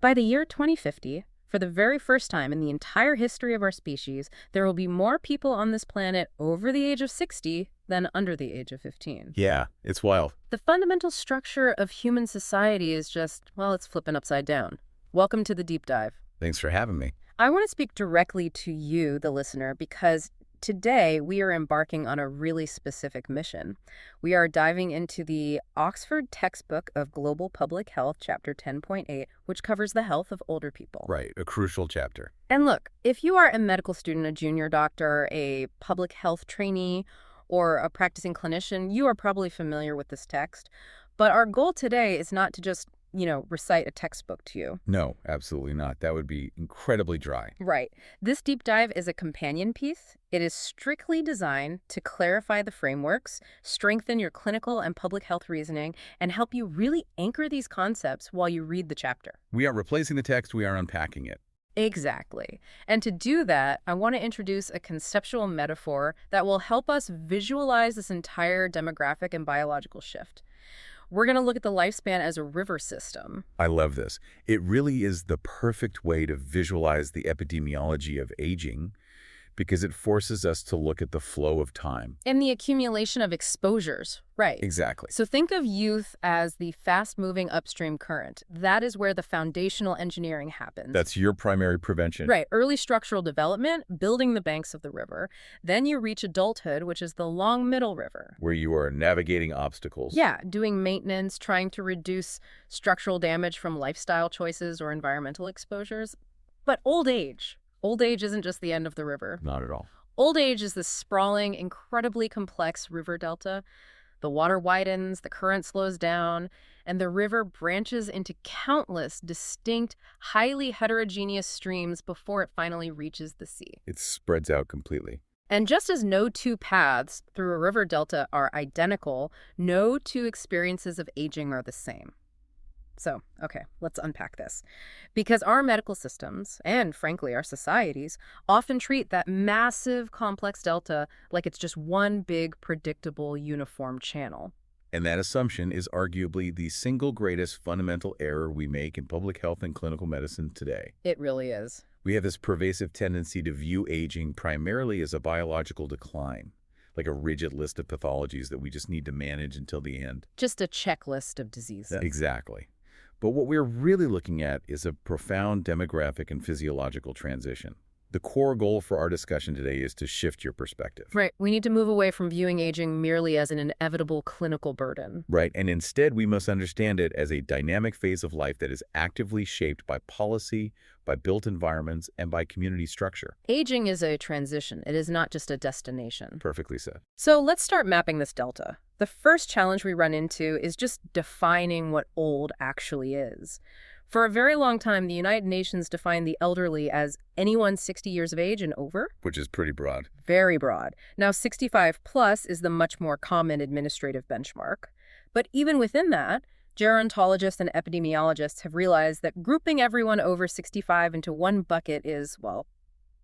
By the year 2050, for the very first time in the entire history of our species, there will be more people on this planet over the age of 60 than under the age of 15. Yeah, it's wild. The fundamental structure of human society is just, well, it's flipping upside down. Welcome to the deep dive. Thanks for having me. I want to speak directly to you, the listener, because today we are embarking on a really specific mission. We are diving into the Oxford textbook of Global Public Health, Chapter 10.8, which covers the health of older people. Right, a crucial chapter. And look, if you are a medical student, a junior doctor, a public health trainee, or a practicing clinician, you are probably familiar with this text. But our goal today is not to just recite a textbook to you. No, absolutely not. That would be incredibly dry. Right. This deep dive is a companion piece. It is strictly designed to clarify the frameworks, strengthen your clinical and public health reasoning, and help you really anchor these concepts while you read the chapter. We are replacing the text, we are unpacking it. Exactly. And to do that, I want to introduce a conceptual metaphor that will help us visualize this entire demographic and biological shift. We're going to look at the lifespan as a river system. I love this. It really is the perfect way to visualize the epidemiology of aging because it forces us to look at the flow of time. And the accumulation of exposures, right. Exactly. So think of youth as the fast-moving upstream current. That is where the foundational engineering happens. That's your primary prevention. Right. Early structural development, building the banks of the river. Then you reach adulthood, which is the long middle river. Where you are navigating obstacles. Yeah, doing maintenance, trying to reduce structural damage from lifestyle choices or environmental exposures. But old age isn't just the end of the river. Not at all. Old age is this sprawling, incredibly complex river delta. The water widens, the current slows down, and the river branches into countless distinct, highly heterogeneous streams before it finally reaches the sea. It spreads out completely. And just as no two paths through a river delta are identical, no two experiences of aging are the same. So, okay, let's unpack this. Because our medical systems, and frankly our societies, often treat that massive complex delta like it's just one big, predictable, uniform channel. And that assumption is arguably the single greatest fundamental error we make in public health and clinical medicine today. It really is. We have this pervasive tendency to view aging primarily as a biological decline, like a rigid list of pathologies that we just need to manage until the end. Just a checklist of diseases. Exactly. But what we're really looking at is a profound demographic and physiological transition. The core goal for our discussion today is to shift your perspective. Right. We need to move away from viewing aging merely as an inevitable clinical burden. Right. And instead, we must understand it as a dynamic phase of life that is actively shaped by policy, by built environments, and by community structure. Aging is a transition. It is not just a destination. Perfectly said. So let's start mapping this delta. The first challenge we run into is just defining what old actually is. For a very long time, the United Nations defined the elderly as anyone 60 years of age and over. Which is pretty broad. Very broad. Now, 65 plus is the much more common administrative benchmark. But even within that, gerontologists and epidemiologists have realized that grouping everyone over 65 into one bucket is, well,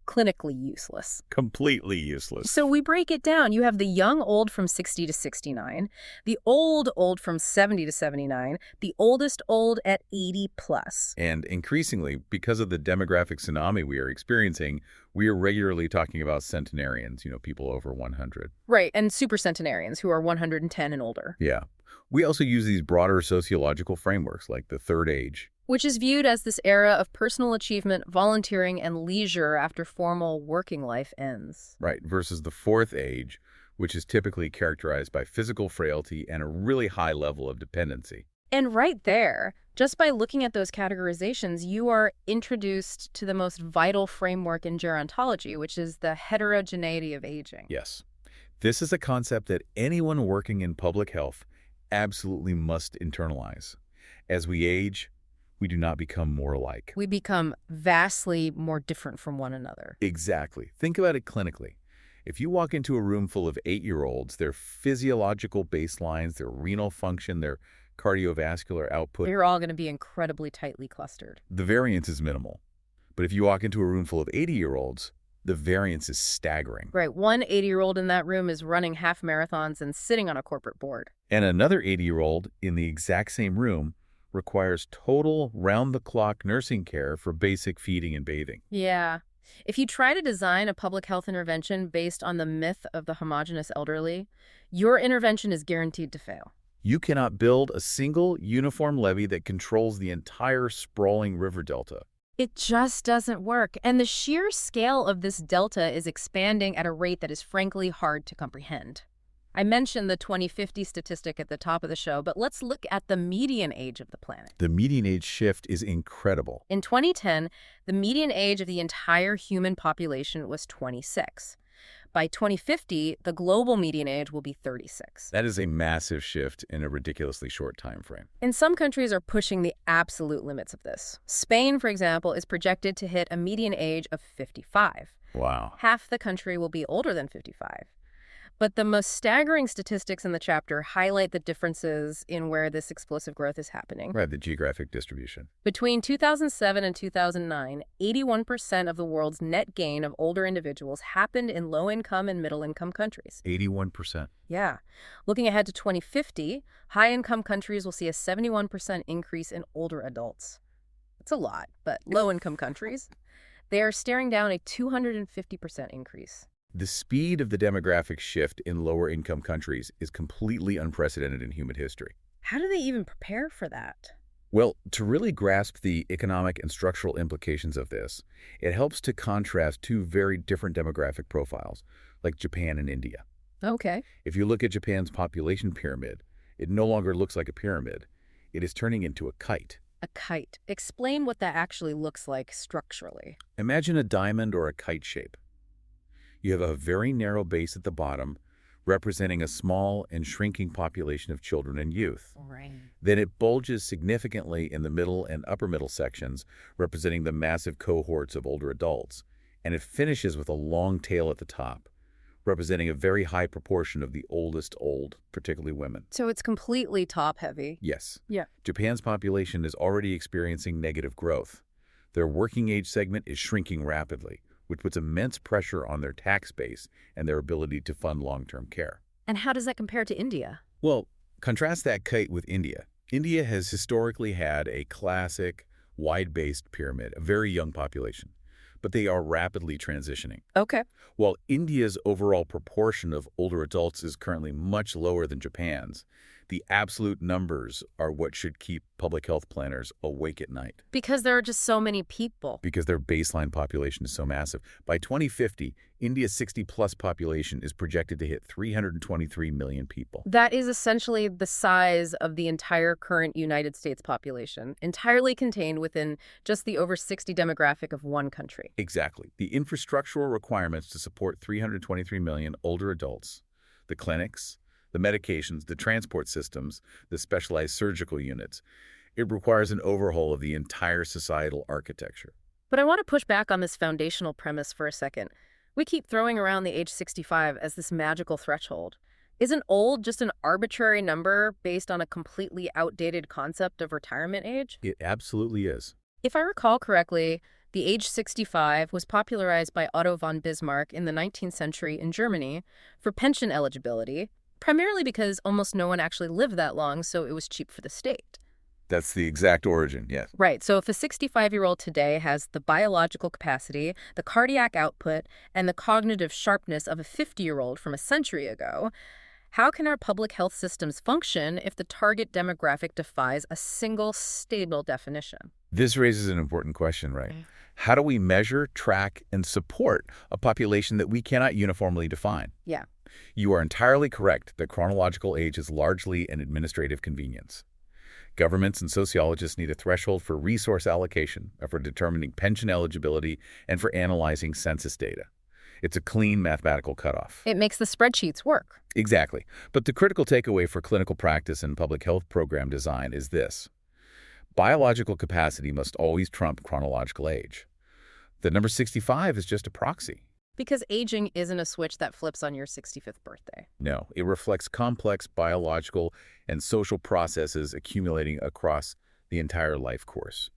clinically useless. Completely useless. So we break it down. You have the young old from 60 to 69, the old from 70 to 79, the oldest old at 80 plus. And increasingly, because of the demographic tsunami we are experiencing, we are regularly talking about centenarians, people over 100. Right, and supercentenarians who are 110 and older. Yeah. We also use these broader sociological frameworks like the third age, which is viewed as this era of personal achievement, volunteering, and leisure after formal working life ends. Right, versus the fourth age, which is typically characterized by physical frailty and a really high level of dependency. And right there, just by looking at those categorizations, you are introduced to the most vital framework in gerontology, which is the heterogeneity of aging. Yes. This is a concept that anyone working in public health absolutely must internalize. As we age, we do not become more alike. We become vastly more different from one another. Exactly. Think about it clinically. If you walk into a room full of 8-year-olds, their physiological baselines, their renal function, their cardiovascular output, they're all going to be incredibly tightly clustered. The variance is minimal. But if you walk into a room full of 80-year-olds, the variance is staggering. Right. One 80-year-old in that room is running half marathons and sitting on a corporate board. And another 80-year-old in the exact same room requires total round-the-clock nursing care for basic feeding and bathing. Yeah. If you try to design a public health intervention based on the myth of the homogeneous elderly, your intervention is guaranteed to fail. You cannot build a single uniform levee that controls the entire sprawling river delta. It just doesn't work, and the sheer scale of this delta is expanding at a rate that is frankly hard to comprehend. I mentioned the 2050 statistic at the top of the show, but let's look at the median age of the planet. The median age shift is incredible. In 2010, the median age of the entire human population was 26. By 2050, the global median age will be 36. That is a massive shift in a ridiculously short time frame. And some countries are pushing the absolute limits of this. Spain, for example, is projected to hit a median age of 55. Wow. Half the country will be older than 55. But the most staggering statistics in the chapter highlight the differences in where this explosive growth is happening. Right, the geographic distribution. Between 2007 and 2009, 81% of the world's net gain of older individuals happened in low-income and middle-income countries. 81%. Yeah. Looking ahead to 2050, high-income countries will see a 71% increase in older adults. That's a lot, but low-income countries, they are staring down a 250% increase. The speed of the demographic shift in lower-income countries is completely unprecedented in human history. How do they even prepare for that? Well, to really grasp the economic and structural implications of this, it helps to contrast two very different demographic profiles, like Japan and India. Okay. If you look at Japan's population pyramid, it no longer looks like a pyramid. It is turning into a kite. A kite. Explain what that actually looks like structurally. Imagine a diamond or a kite shape. You have a very narrow base at the bottom, representing a small and shrinking population of children and youth. Right. Then it bulges significantly in the middle and upper middle sections, representing the massive cohorts of older adults. And it finishes with a long tail at the top, representing a very high proportion of the oldest old, particularly women. So it's completely top-heavy. Yes. Yeah. Japan's population is already experiencing negative growth. Their working age segment is shrinking rapidly, which puts immense pressure on their tax base and their ability to fund long-term care. And how does that compare to India? Well, contrast that kite with India. India has historically had a classic, wide-based pyramid, a very young population, but they are rapidly transitioning. Okay. While India's overall proportion of older adults is currently much lower than Japan's, the absolute numbers are what should keep public health planners awake at night. Because there are just so many people. Because their baseline population is so massive. By 2050, India's 60-plus population is projected to hit 323 million people. That is essentially the size of the entire current United States population, entirely contained within just the over 60 demographic of one country. Exactly. The infrastructural requirements to support 323 million older adults, the clinics, the medications, the transport systems, the specialized surgical units. It requires an overhaul of the entire societal architecture. But I want to push back on this foundational premise for a second. We keep throwing around the age 65 as this magical threshold. Isn't old just an arbitrary number based on a completely outdated concept of retirement age? It absolutely is. If I recall correctly, the age 65 was popularized by Otto von Bismarck in the 19th century in Germany for pension eligibility, primarily because almost no one actually lived that long, so it was cheap for the state. That's the exact origin, yes. Right, so if a 65-year-old today has the biological capacity, the cardiac output, and the cognitive sharpness of a 50-year-old from a century ago, how can our public health systems function if the target demographic defies a single stable definition? This raises an important question, right? How do we measure, track, and support a population that we cannot uniformly define? Yeah. You are entirely correct that chronological age is largely an administrative convenience. Governments and sociologists need a threshold for resource allocation, for determining pension eligibility, and for analyzing census data. It's a clean mathematical cutoff. It makes the spreadsheets work. Exactly. But the critical takeaway for clinical practice and public health program design is this. Biological capacity must always trump chronological age. The number 65 is just a proxy. Because aging isn't a switch that flips on your 65th birthday. No, it reflects complex biological and social processes accumulating across the entire life course.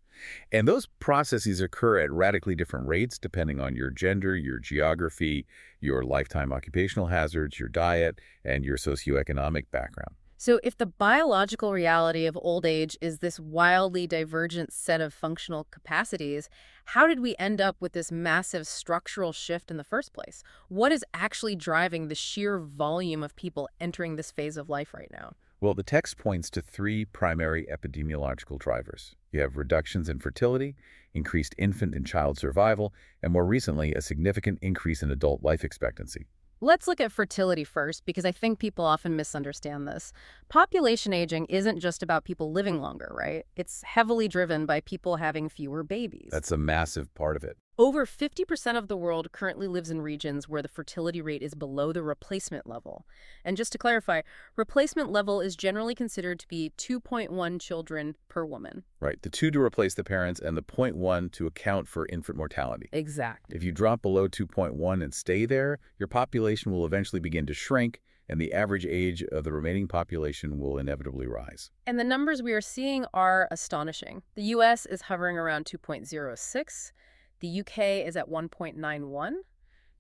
And those processes occur at radically different rates depending on your gender, your geography, your lifetime occupational hazards, your diet, and your socioeconomic background. So if the biological reality of old age is this wildly divergent set of functional capacities, how did we end up with this massive structural shift in the first place? What is actually driving the sheer volume of people entering this phase of life right now? Well, the text points to three primary epidemiological drivers. You have reductions in fertility, increased infant and child survival, and more recently, a significant increase in adult life expectancy. Let's look at fertility first, because I think people often misunderstand this. Population aging isn't just about people living longer, right? It's heavily driven by people having fewer babies. That's a massive part of it. Over 50% of the world currently lives in regions where the fertility rate is below the replacement level. And just to clarify, replacement level is generally considered to be 2.1 children per woman. Right, the two to replace the parents and the zero point 0.1 to account for infant mortality. Exactly. If you drop below 2.1 and stay there, your population will eventually begin to shrink, and the average age of the remaining population will inevitably rise. And the numbers we are seeing are astonishing. The US is hovering around 2.06. The UK is at 1.91.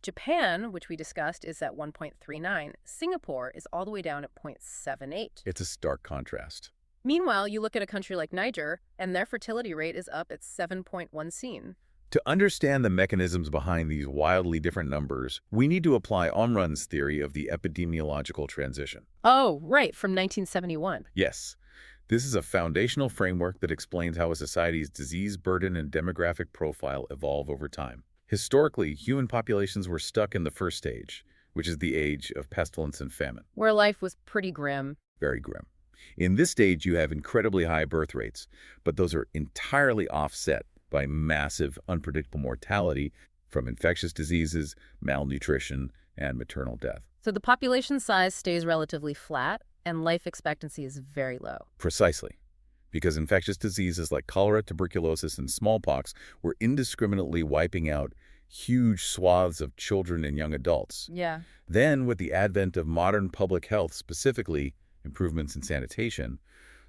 Japan, which we discussed, is at 1.39. Singapore is all the way down at 0.78. It's a stark contrast. Meanwhile, you look at a country like Niger, and their fertility rate is up at 7.1 seen. To understand the mechanisms behind these wildly different numbers, we need to apply Omran's theory of the epidemiological transition. Oh, right, from 1971. Yes, this is a foundational framework that explains how a society's disease burden and demographic profile evolve over time. Historically, human populations were stuck in the first stage, which is the age of pestilence and famine. Where life was pretty grim. Very grim. In this stage, you have incredibly high birth rates, but those are entirely offset by massive, unpredictable mortality from infectious diseases, malnutrition, and maternal death. So the population size stays relatively flat, and life expectancy is very low. Precisely. Because infectious diseases like cholera, tuberculosis, and smallpox were indiscriminately wiping out huge swaths of children and young adults. Yeah. Then, with the advent of modern public health, specifically improvements in sanitation,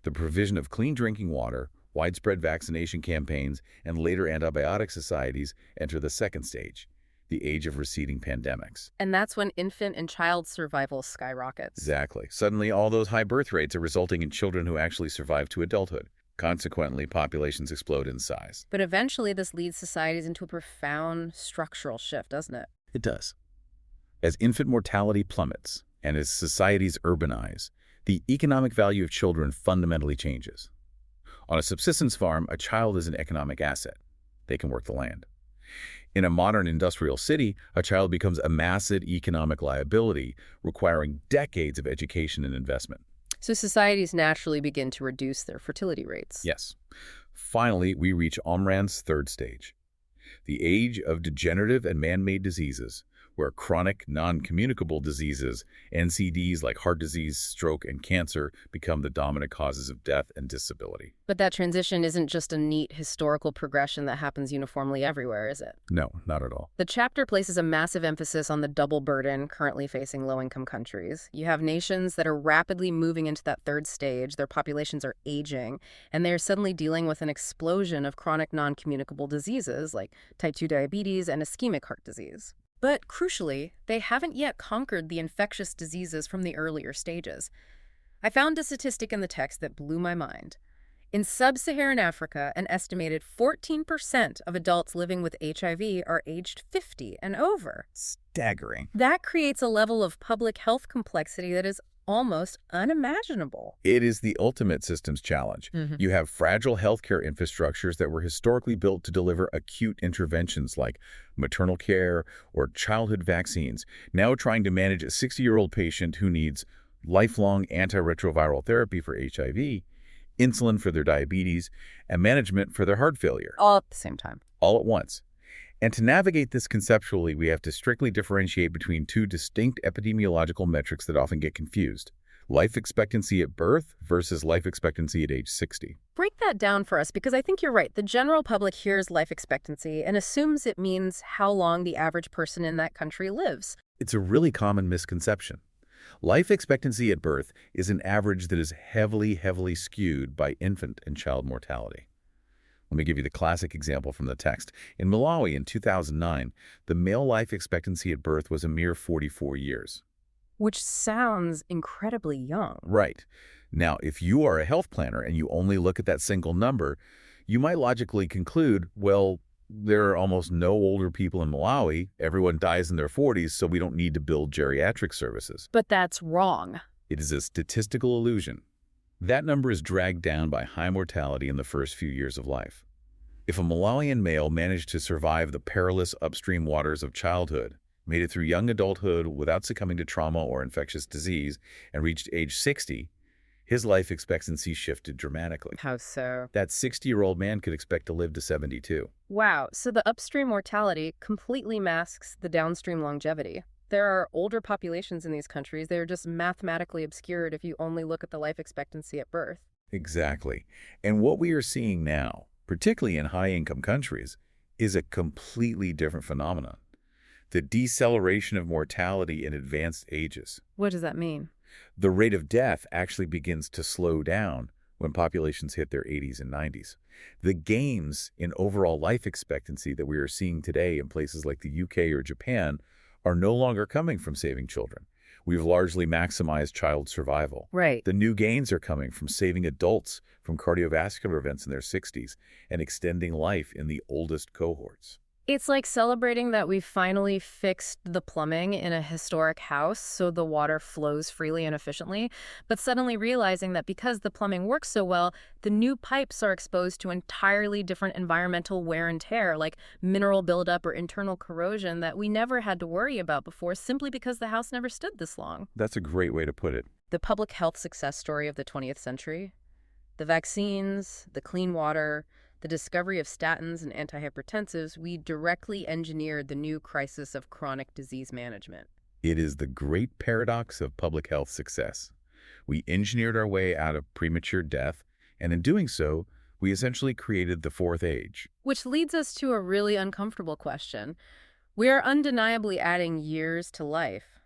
the provision of clean drinking water, widespread vaccination campaigns, and later antibiotic societies enter the second stage, the age of receding pandemics. And that's when infant and child survival skyrockets. Exactly. Suddenly, all those high birth rates are resulting in children who actually survive to adulthood. Consequently, populations explode in size. But eventually, this leads societies into a profound structural shift, doesn't it? It does. As infant mortality plummets and as societies urbanize, the economic value of children fundamentally changes. On a subsistence farm, a child is an economic asset. They can work the land. In a modern industrial city, a child becomes a massive economic liability, requiring decades of education and investment. So societies naturally begin to reduce their fertility rates. Yes. Finally, we reach Omran's third stage, the age of degenerative and man-made diseases, where chronic, non-communicable diseases, NCDs like heart disease, stroke, and cancer, become the dominant causes of death and disability. But that transition isn't just a neat historical progression that happens uniformly everywhere, is it? No, not at all. The chapter places a massive emphasis on the double burden currently facing low-income countries. You have nations that are rapidly moving into that third stage, their populations are aging, and they are suddenly dealing with an explosion of chronic non-communicable diseases like type 2 diabetes and ischemic heart disease. But crucially, they haven't yet conquered the infectious diseases from the earlier stages. I found a statistic in the text that blew my mind. In sub-Saharan Africa, an estimated 14% of adults living with HIV are aged 50 and over. Staggering. That creates a level of public health complexity that is almost unimaginable. It is the ultimate systems challenge. You have fragile healthcare infrastructures that were historically built to deliver acute interventions like maternal care or childhood vaccines, now trying to manage a 60-year-old patient who needs lifelong antiretroviral therapy for HIV, insulin for their diabetes, and management for their heart failure. All at the same time. All at once. And to navigate this conceptually, we have to strictly differentiate between two distinct epidemiological metrics that often get confused: life expectancy at birth versus life expectancy at age 60. Break that down for us, because I think you're right. The general public hears life expectancy and assumes it means how long the average person in that country lives. It's a really common misconception. Life expectancy at birth is an average that is heavily skewed by infant and child mortality. Let me give you the classic example from the text. In Malawi in 2009, the male life expectancy at birth was a mere 44 years. Which sounds incredibly young. Right. Now, if you are a health planner and you only look at that single number, you might logically conclude, well, there are almost no older people in Malawi. Everyone dies in their 40s, so we don't need to build geriatric services. But that's wrong. It is a statistical illusion. That number is dragged down by high mortality in the first few years of life. If a Malawian male managed to survive the perilous upstream waters of childhood, made it through young adulthood without succumbing to trauma or infectious disease, and reached age 60, his life expectancy shifted dramatically. How so? That 60-year-old man could expect to live to 72. Wow, so the upstream mortality completely masks the downstream longevity. There are older populations in these countries. They're just mathematically obscured if you only look at the life expectancy at birth. Exactly. And what we are seeing now, particularly in high-income countries, is a completely different phenomenon. The deceleration of mortality in advanced ages. What does that mean? The rate of death actually begins to slow down when populations hit their 80s and 90s. The gains in overall life expectancy that we are seeing today in places like the UK or Japan are no longer coming from saving children. We've largely maximized child survival. Right. The new gains are coming from saving adults from cardiovascular events in their 60s and extending life in the oldest cohorts. It's like celebrating that we finally fixed the plumbing in a historic house so the water flows freely and efficiently, but suddenly realizing that because the plumbing works so well, the new pipes are exposed to entirely different environmental wear and tear, like mineral buildup or internal corrosion that we never had to worry about before simply because the house never stood this long. That's a great way to put it. The public health success story of the 20th century, the vaccines, the clean water, the discovery of statins and antihypertensives, we directly engineered the new crisis of chronic disease management. It is the great paradox of public health success. We engineered our way out of premature death, and in doing so, we essentially created the fourth age. Which leads us to a really uncomfortable question. We are undeniably adding years to life.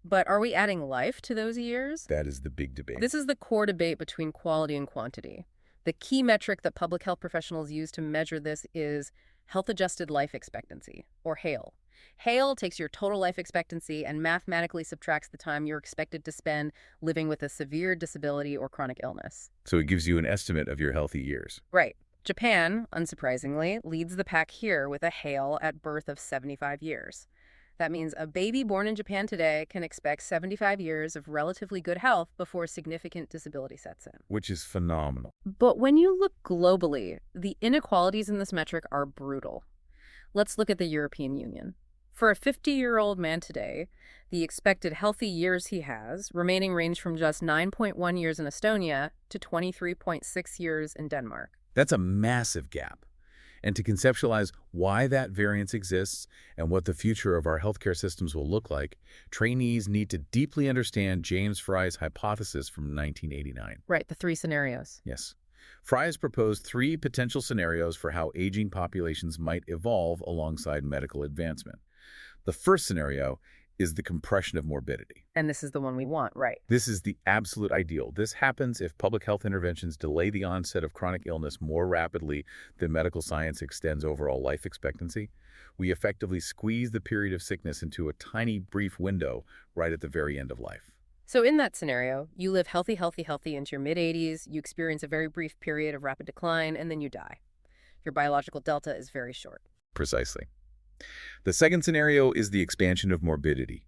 But are we adding life to those years? That is the big debate. This is the core debate between quality and quantity. The key metric that public health professionals use to measure this is health-adjusted life expectancy, or HALE. HALE takes your total life expectancy and mathematically subtracts the time you're expected to spend living with a severe disability or chronic illness. So it gives you an estimate of your healthy years. Right. Japan, unsurprisingly, leads the pack here with a HALE at birth of 75 years. That means a baby born in Japan today can expect 75 years of relatively good health before significant disability sets in. Which is phenomenal. But when you look globally, the inequalities in this metric are brutal. Let's look at the European Union. For a 50-year-old man today, the expected healthy years he has remaining range from just 9.1 years in Estonia to 23.6 years in Denmark. That's a massive gap. And to conceptualize why that variance exists and what the future of our healthcare systems will look like, trainees need to deeply understand James Fry's hypothesis from 1989. Right, the three scenarios. Yes. Fry has proposed three potential scenarios for how aging populations might evolve alongside medical advancement. The first scenario is the compression of morbidity. And this is the one we want, right? This is the absolute ideal. This happens if public health interventions delay the onset of chronic illness more rapidly than medical science extends overall life expectancy. We effectively squeeze the period of sickness into a tiny, brief window right at the very end of life. So in that scenario, you live healthy into your mid-80s, you experience a very brief period of rapid decline, and then you die. Your biological delta is very short. Precisely. The second scenario is the expansion of morbidity.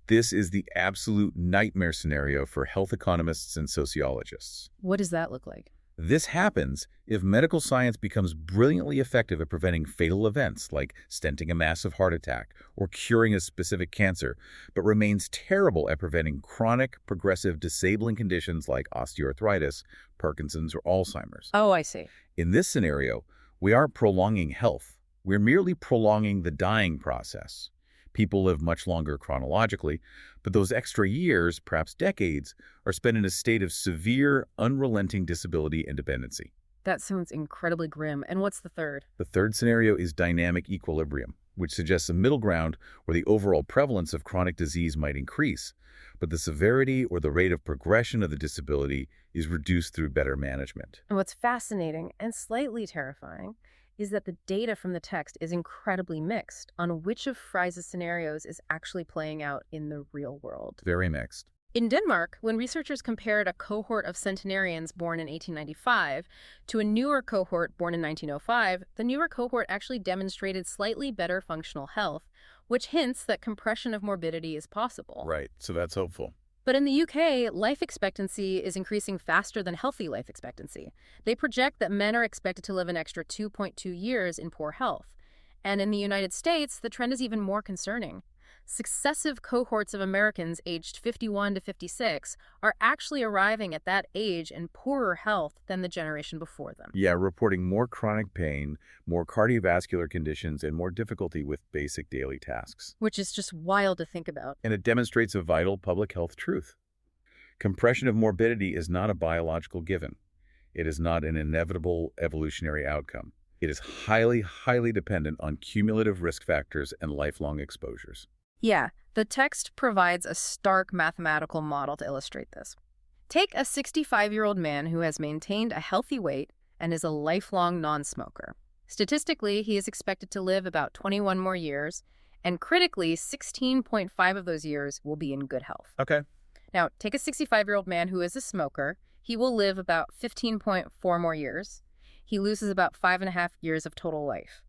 This is the absolute nightmare scenario for health economists and sociologists. What does that look like? This happens if medical science becomes brilliantly effective at preventing fatal events like stenting a massive heart attack or curing a specific cancer, but remains terrible at preventing chronic, progressive, disabling conditions like osteoarthritis, Parkinson's, or Alzheimer's. Oh, I see. In this scenario, we aren't prolonging health. We're merely prolonging the dying process. People live much longer chronologically, but those extra years, perhaps decades, are spent in a state of severe, unrelenting disability and dependency. That sounds incredibly grim. And what's the third? The third scenario is dynamic equilibrium, which suggests a middle ground where the overall prevalence of chronic disease might increase, but the severity or the rate of progression of the disability is reduced through better management. And what's fascinating and slightly terrifying is that the data from the text is incredibly mixed on which of Fry's scenarios is actually playing out in the real world. Very mixed. In Denmark, when researchers compared a cohort of centenarians born in 1895 to a newer cohort born in 1905, the newer cohort actually demonstrated slightly better functional health, which hints that compression of morbidity is possible. Right, so that's hopeful. But in the UK, life expectancy is increasing faster than healthy life expectancy. They project that men are expected to live an extra 2.2 years in poor health. And in the United States, the trend is even more concerning. Successive cohorts of Americans aged 51 to 56 are actually arriving at that age in poorer health than the generation before them. Yeah, reporting more chronic pain, more cardiovascular conditions, and more difficulty with basic daily tasks. Which is just wild to think about. And it demonstrates a vital public health truth. Compression of morbidity is not a biological given. It is not an inevitable evolutionary outcome. It is highly, highly dependent on cumulative risk factors and lifelong exposures. Yeah, the text provides a stark mathematical model to illustrate this. Take a 65-year-old man who has maintained a healthy weight and is a lifelong non-smoker. Statistically, he is expected to live about 21 more years, and critically, 16.5 of those years will be in good health. Okay. Now, take a 65-year-old man who is a smoker. He will live about 15.4 more years. He loses about 5.5 years of total life.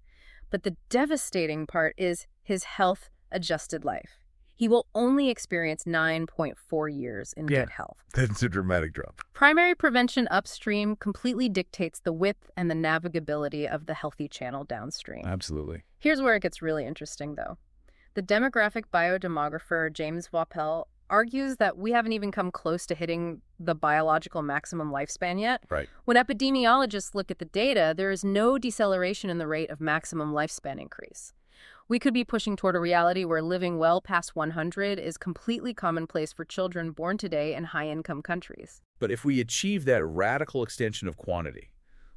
But the devastating part is his health-adjusted life. He will only experience 9.4 years in good health. That's a dramatic drop. Primary prevention upstream completely dictates the width and the navigability of the healthy channel downstream. Absolutely. Here's where it gets really interesting, though. The demographic biodemographer James Wappel argues that we haven't even come close to hitting the biological maximum lifespan yet. Right. When epidemiologists look at the data, there is no deceleration in the rate of maximum lifespan increase. We could be pushing toward a reality where living well past 100 is completely commonplace for children born today in high-income countries. But if we achieve that radical extension of quantity,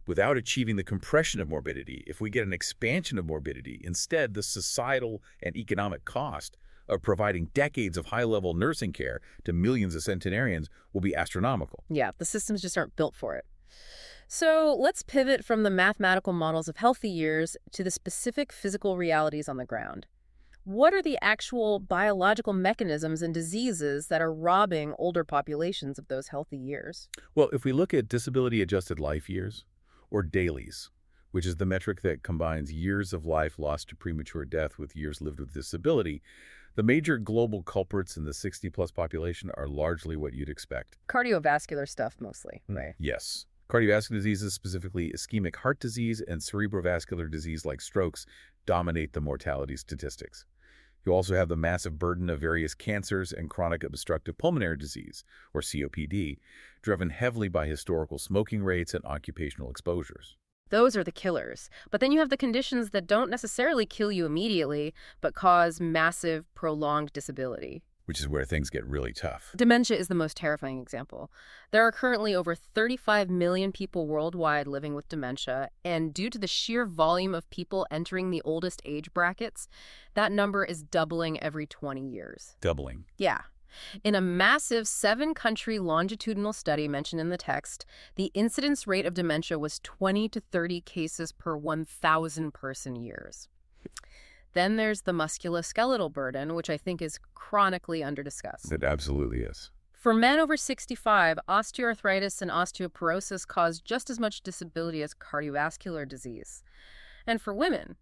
without achieving the compression of morbidity, if we get an expansion of morbidity, instead the societal and economic cost of providing decades of high-level nursing care to millions of centenarians will be astronomical. Yeah, the systems just aren't built for it. So let's pivot from the mathematical models of healthy years to the specific physical realities on the ground. What are the actual biological mechanisms and diseases that are robbing older populations of those healthy years? Well, if we look at disability-adjusted life years, or DALYs, which is the metric that combines years of life lost to premature death with years lived with disability, the major global culprits in the 60-plus population are largely what you'd expect. Cardiovascular stuff mostly, right? Yes. Cardiovascular diseases, specifically ischemic heart disease and cerebrovascular disease like strokes, dominate the mortality statistics. You also have the massive burden of various cancers and chronic obstructive pulmonary disease, or COPD, driven heavily by historical smoking rates and occupational exposures. Those are the killers. But then you have the conditions that don't necessarily kill you immediately, but cause massive, prolonged disability. Which is where things get really tough. Dementia is the most terrifying example. There are currently over 35 million people worldwide living with dementia, and due to the sheer volume of people entering the oldest age brackets, that number is doubling every 20 years. Doubling. Yeah. In a massive 7-country longitudinal study mentioned in the text, the incidence rate of dementia was 20 to 30 cases per 1,000 person years. Then there's the musculoskeletal burden, which I think is chronically underdiscussed. It absolutely is. For men over 65, osteoarthritis and osteoporosis cause just as much disability as cardiovascular disease. And for women,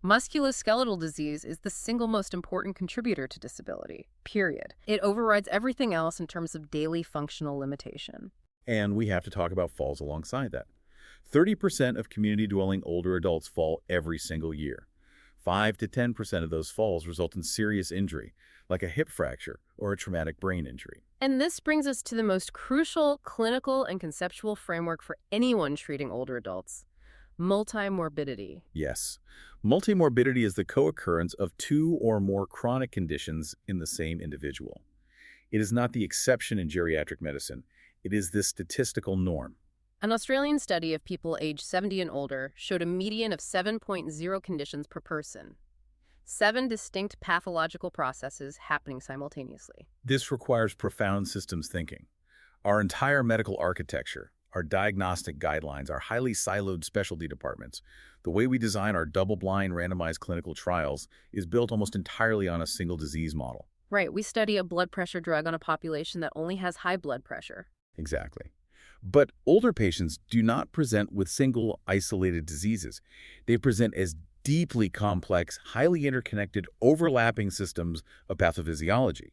musculoskeletal disease is the single most important contributor to disability, period. It overrides everything else in terms of daily functional limitation. And we have to talk about falls alongside that. 30% of community-dwelling older adults fall every single year. 5 to 10% of those falls result in serious injury, like a hip fracture or a traumatic brain injury. And this brings us to the most crucial clinical and conceptual framework for anyone treating older adults: multimorbidity. Yes. Multimorbidity is the co-occurrence of 2 or more chronic conditions in the same individual. It is not the exception in geriatric medicine. It is the statistical norm. An Australian study of people aged 70 and older showed a median of 7.0 conditions per person. 7 distinct pathological processes happening simultaneously. This requires profound systems thinking. Our entire medical architecture, Our diagnostic guidelines, our highly siloed specialty departments, the way we design our double-blind randomized clinical trials is built almost entirely on a single disease model. Right, we study a blood pressure drug on a population that only has high blood pressure. Exactly. But older patients do not present with single, isolated diseases. They present as deeply complex, highly interconnected, overlapping systems of pathophysiology.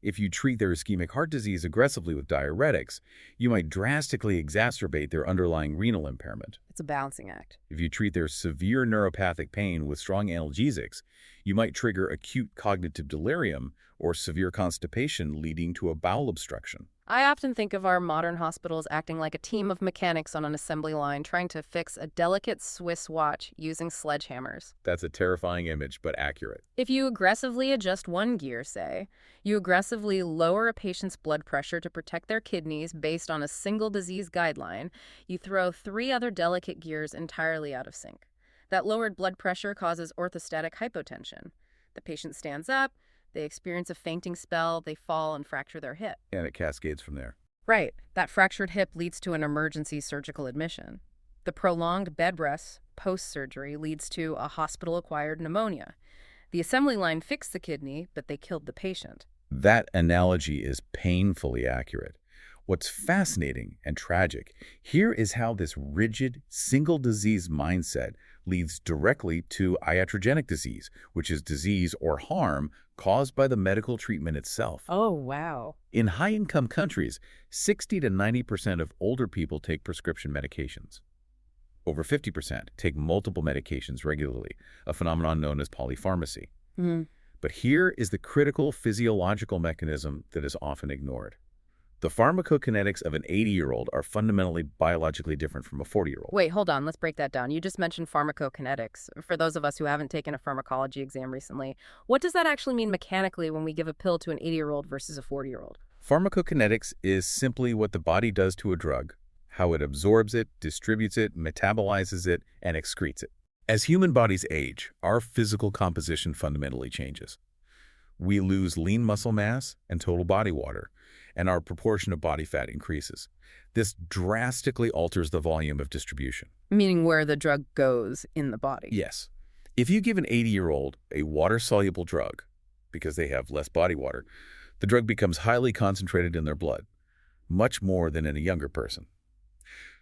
If you treat their ischemic heart disease aggressively with diuretics, you might drastically exacerbate their underlying renal impairment. It's a balancing act. If you treat their severe neuropathic pain with strong analgesics, you might trigger acute cognitive delirium or severe constipation leading to a bowel obstruction. I often think of our modern hospitals acting like a team of mechanics on an assembly line trying to fix a delicate Swiss watch using sledgehammers. That's a terrifying image, but accurate. If you aggressively adjust one gear, say, you aggressively lower a patient's blood pressure to protect their kidneys based on a single disease guideline, you throw 3 other delicate gears entirely out of sync. That lowered blood pressure causes orthostatic hypotension. The patient stands up, they experience a fainting spell, they fall and fracture their hip. And it cascades from there. Right, that fractured hip leads to an emergency surgical admission. The prolonged bed rest post-surgery leads to a hospital-acquired pneumonia. The assembly line fixed the kidney, but they killed the patient. That analogy is painfully accurate. What's fascinating and tragic here is how this rigid, single-disease mindset leads directly to iatrogenic disease, which is disease or harm caused by the medical treatment itself. Oh, wow. In high-income countries, 60 to 90% of older people take prescription medications. Over 50% take multiple medications regularly, a phenomenon known as polypharmacy. But here is the critical physiological mechanism that is often ignored. The pharmacokinetics of an 80-year-old are fundamentally biologically different from a 40-year-old. Wait, hold on. Let's break that down. You just mentioned pharmacokinetics. For those of us who haven't taken a pharmacology exam recently, what does that actually mean mechanically when we give a pill to an 80-year-old versus a 40-year-old? Pharmacokinetics is simply what the body does to a drug, how it absorbs it, distributes it, metabolizes it, and excretes it. As human bodies age, our physical composition fundamentally changes. We lose lean muscle mass and total body water, and our proportion of body fat increases. This drastically alters the volume of distribution. Meaning where the drug goes in the body. Yes. If you give an 80-year-old a water-soluble drug, because they have less body water, the drug becomes highly concentrated in their blood, much more than in a younger person.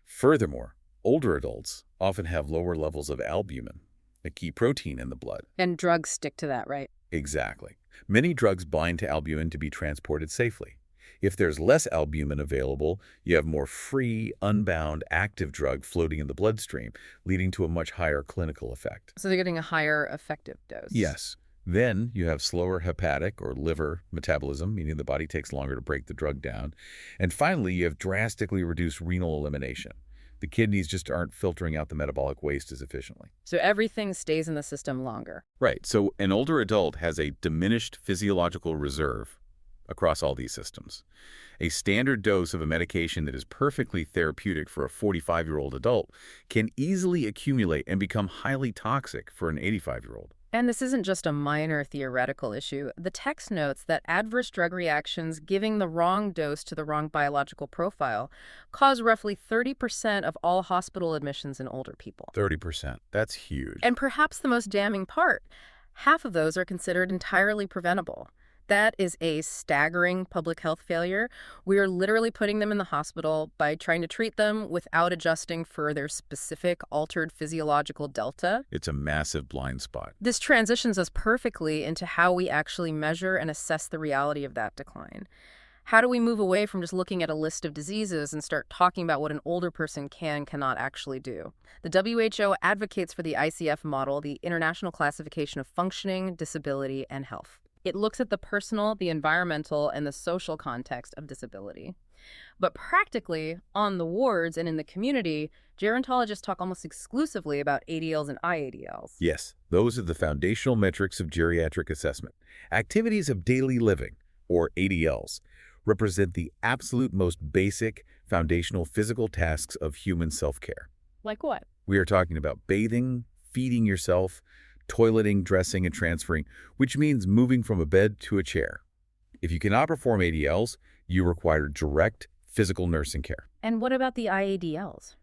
Furthermore, older adults often have lower levels of albumin, a key protein in the blood. And drugs stick to that, right? Exactly. Many drugs bind to albumin to be transported safely. If there's less albumin available, you have more free, unbound, active drug floating in the bloodstream, leading to a much higher clinical effect. So they're getting a higher effective dose. Yes. Then you have slower hepatic or liver metabolism, meaning the body takes longer to break the drug down. And finally, you have drastically reduced renal elimination. The kidneys just aren't filtering out the metabolic waste as efficiently. So everything stays in the system longer. Right. So an older adult has a diminished physiological reserve across all these systems. A standard dose of a medication that is perfectly therapeutic for a 45-year-old adult can easily accumulate and become highly toxic for an 85-year-old. And this isn't just a minor theoretical issue. The text notes that adverse drug reactions giving the wrong dose to the wrong biological profile cause roughly 30% of all hospital admissions in older people. 30%. That's huge. And perhaps the most damning part, half of those are considered entirely preventable. That is a staggering public health failure. We are literally putting them in the hospital by trying to treat them without adjusting for their specific altered physiological delta. It's a massive blind spot. This transitions us perfectly into how we actually measure and assess the reality of that decline. How do we move away from just looking at a list of diseases and start talking about what an older person cannot actually do? The WHO advocates for the ICF model, the International Classification of Functioning, Disability, and Health. It looks at the personal, the environmental, and the social context of disability. But practically, on the wards and in the community, gerontologists talk almost exclusively about ADLs and IADLs. Yes, those are the foundational metrics of geriatric assessment. Activities of daily living, or ADLs, represent the absolute most basic, foundational physical tasks of human self-care. Like what? We are talking about bathing, feeding yourself, toileting, dressing, and transferring, which means moving from a bed to a chair. If you cannot perform ADLs, you require direct physical nursing care. And what about the IADLs?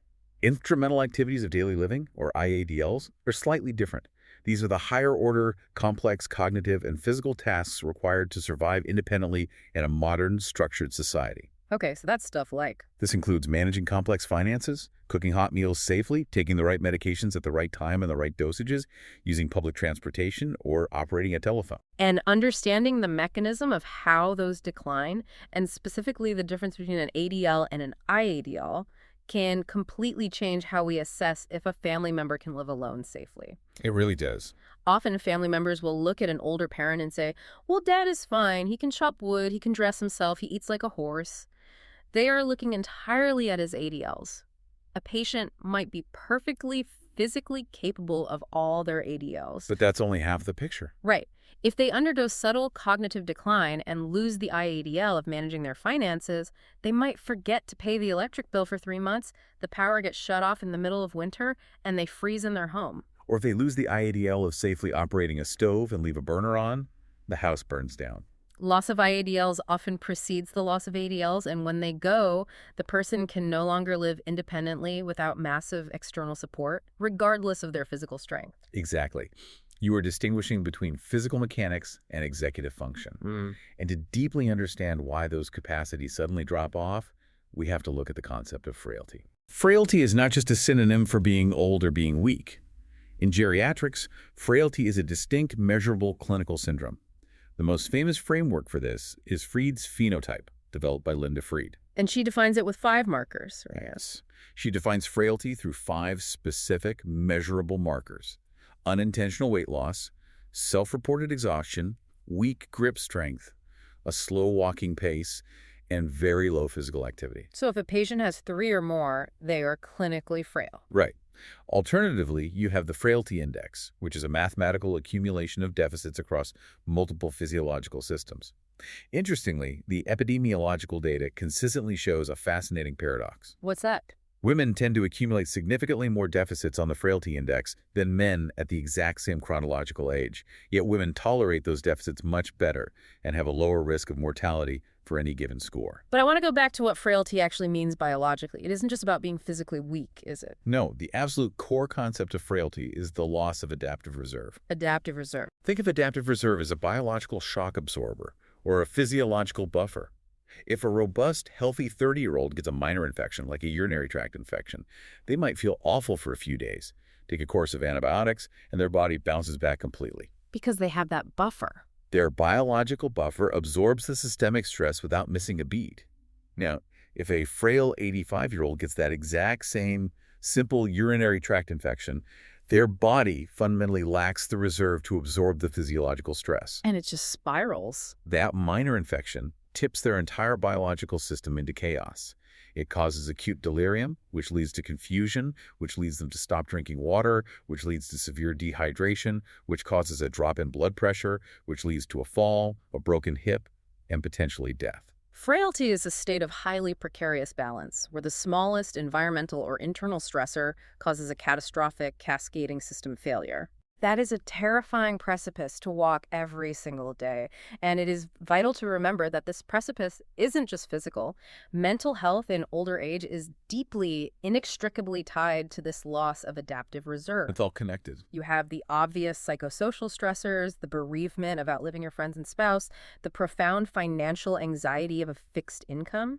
Instrumental activities of daily living, or IADLs, are slightly different. These are the higher-order, complex cognitive and physical tasks required to survive independently in a modern, structured society. Okay, so that's stuff like. This includes managing complex finances, cooking hot meals safely, taking the right medications at the right time and the right dosages, using public transportation, or operating a telephone. And understanding the mechanism of how those decline, and specifically the difference between an ADL and an IADL, can completely change how we assess if a family member can live alone safely. It really does. Often family members will look at an older parent and say, well, dad is fine. He can chop wood. He can dress himself. He eats like a horse. They are looking entirely at his ADLs. A patient might be perfectly physically capable of all their ADLs. But that's only half the picture. Right. If they undergo subtle cognitive decline and lose the IADL of managing their finances, they might forget to pay the electric bill for 3 months, the power gets shut off in the middle of winter, and they freeze in their home. Or if they lose the IADL of safely operating a stove and leave a burner on, the house burns down. Loss of IADLs often precedes the loss of ADLs, and when they go, the person can no longer live independently without massive external support, regardless of their physical strength. Exactly. You are distinguishing between physical mechanics and executive function. And to deeply understand why those capacities suddenly drop off, we have to look at the concept of frailty. Frailty is not just a synonym for being old or being weak. In geriatrics, frailty is a distinct, measurable clinical syndrome. The most famous framework for this is Fried's phenotype, developed by Linda Fried. And she defines it with 5 markers, right? Yes. She defines frailty through 5 specific, measurable markers: unintentional weight loss, self-reported exhaustion, weak grip strength, a slow walking pace, and very low physical activity. So if a patient has 3 or more, they are clinically frail. Right. Alternatively, you have the frailty index, which is a mathematical accumulation of deficits across multiple physiological systems. Interestingly, the epidemiological data consistently shows a fascinating paradox. What's that? Women tend to accumulate significantly more deficits on the frailty index than men at the exact same chronological age, yet women tolerate those deficits much better and have a lower risk of mortality for any given score. But I want to go back to what frailty actually means biologically. It isn't just about being physically weak, is it? No, the absolute core concept of frailty is the loss of adaptive reserve. Adaptive reserve. Think of adaptive reserve as a biological shock absorber or a physiological buffer. If a robust, healthy 30-year-old gets a minor infection, like a urinary tract infection, they might feel awful for a few days, take a course of antibiotics, and their body bounces back completely. Because they have that buffer. Their biological buffer absorbs the systemic stress without missing a beat. Now, if a frail 85-year-old gets that exact same simple urinary tract infection, their body fundamentally lacks the reserve to absorb the physiological stress. And it just spirals. That minor infection tips their entire biological system into chaos. It causes acute delirium, which leads to confusion, which leads them to stop drinking water, which leads to severe dehydration, which causes a drop in blood pressure, which leads to a fall, a broken hip, and potentially death. Frailty is a state of highly precarious balance, where the smallest environmental or internal stressor causes a catastrophic, cascading system failure. That is a terrifying precipice to walk every single day, and it is vital to remember that this precipice isn't just physical. Mental health in older age is deeply, inextricably tied to this loss of adaptive reserve. It's all connected. You have the obvious psychosocial stressors, the bereavement of outliving your friends and spouse, the profound financial anxiety of a fixed income.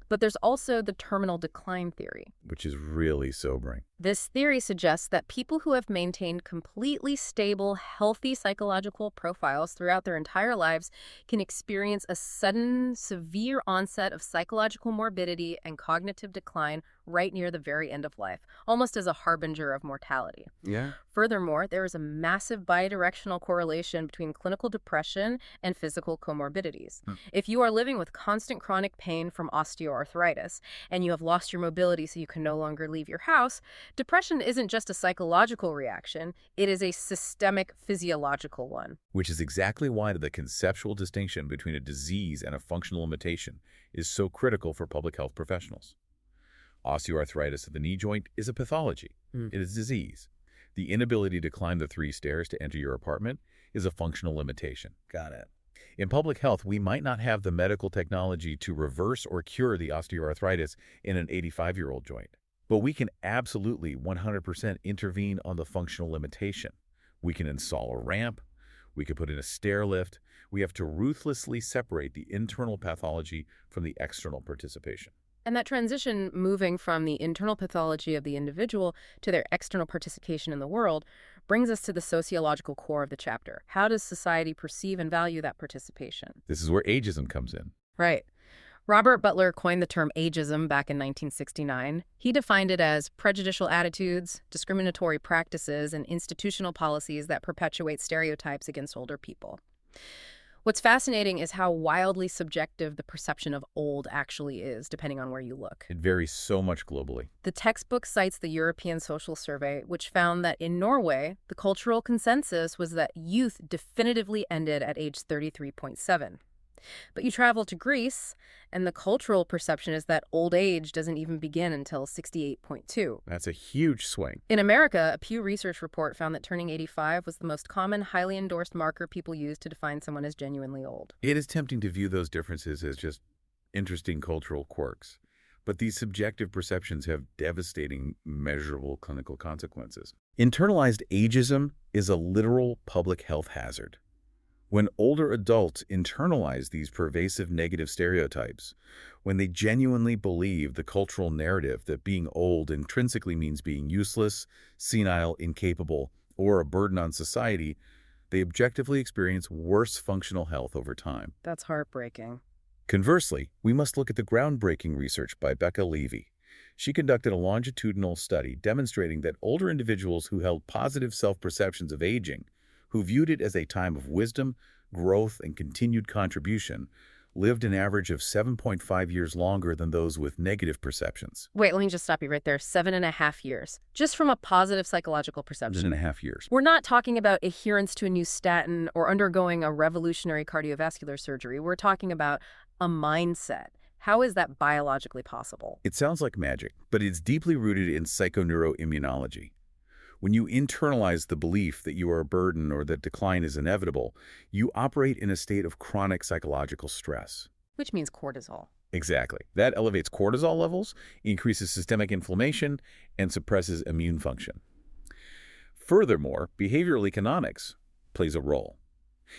But there's also the terminal decline theory, Which is really sobering. this theory suggests that people who have maintained completely stable, healthy psychological profiles throughout their entire lives can experience a sudden, severe onset of psychological morbidity and cognitive decline right near the very end of life, almost as a harbinger of mortality. Yeah. Furthermore, there is a massive bidirectional correlation between clinical depression and physical comorbidities. If you are living with constant chronic pain from osteoarthritis, and you have lost your mobility so you can no longer leave your house, depression isn't just a psychological reaction, it is a systemic physiological one. Which is exactly why the conceptual distinction between a disease and a functional limitation is so critical for public health professionals. Osteoarthritis of the knee joint is a pathology. It is disease. The inability to climb the 3 stairs to enter your apartment is a functional limitation. Got it. In public health, we might not have the medical technology to reverse or cure the osteoarthritis in an 85-year-old joint. But we can absolutely 100% intervene on the functional limitation. We can install a ramp. We could put in a stair lift. We have to ruthlessly separate the internal pathology from the external participation. And that transition, moving from the internal pathology of the individual to their external participation in the world, brings us to the sociological core of the chapter. How does society perceive and value that participation? This is where ageism comes in. Right. Robert Butler coined the term ageism back in 1969. He defined it as prejudicial attitudes, discriminatory practices, and institutional policies that perpetuate stereotypes against older people. What's fascinating is how wildly subjective the perception of old actually is, depending on where you look. It varies so much globally. The textbook cites the European Social Survey, which found that in Norway, the cultural consensus was that youth definitively ended at age 33.7. But you travel to Greece, and the cultural perception is that old age doesn't even begin until 68.2. That's a huge swing. In America, a Pew Research report found that turning 85 was the most common, highly endorsed marker people use to define someone as genuinely old. It is tempting to view those differences as just interesting cultural quirks. But these subjective perceptions have devastating, measurable clinical consequences. Internalized ageism is a literal public health hazard. When older adults internalize these pervasive negative stereotypes, when they genuinely believe the cultural narrative that being old intrinsically means being useless, senile, incapable, or a burden on society, they objectively experience worse functional health over time. That's heartbreaking. Conversely, we must look at the groundbreaking research by Becca Levy. She conducted a longitudinal study demonstrating that older individuals who held positive self-perceptions of aging, who viewed it as a time of wisdom, growth, and continued contribution, lived an average of 7.5 years longer than those with negative perceptions. Wait, let me just stop you right there. 7.5 years. Just from a positive psychological perception. 7.5 years. We're not talking about adherence to a new statin or undergoing a revolutionary cardiovascular surgery. We're talking about a mindset. How is that biologically possible? It sounds like magic, but it's deeply rooted in psychoneuroimmunology. When you internalize the belief that you are a burden or that decline is inevitable, you operate in a state of chronic psychological stress. Which means cortisol. Exactly. That elevates cortisol levels, increases systemic inflammation, and suppresses immune function. Furthermore, behavioral economics plays a role.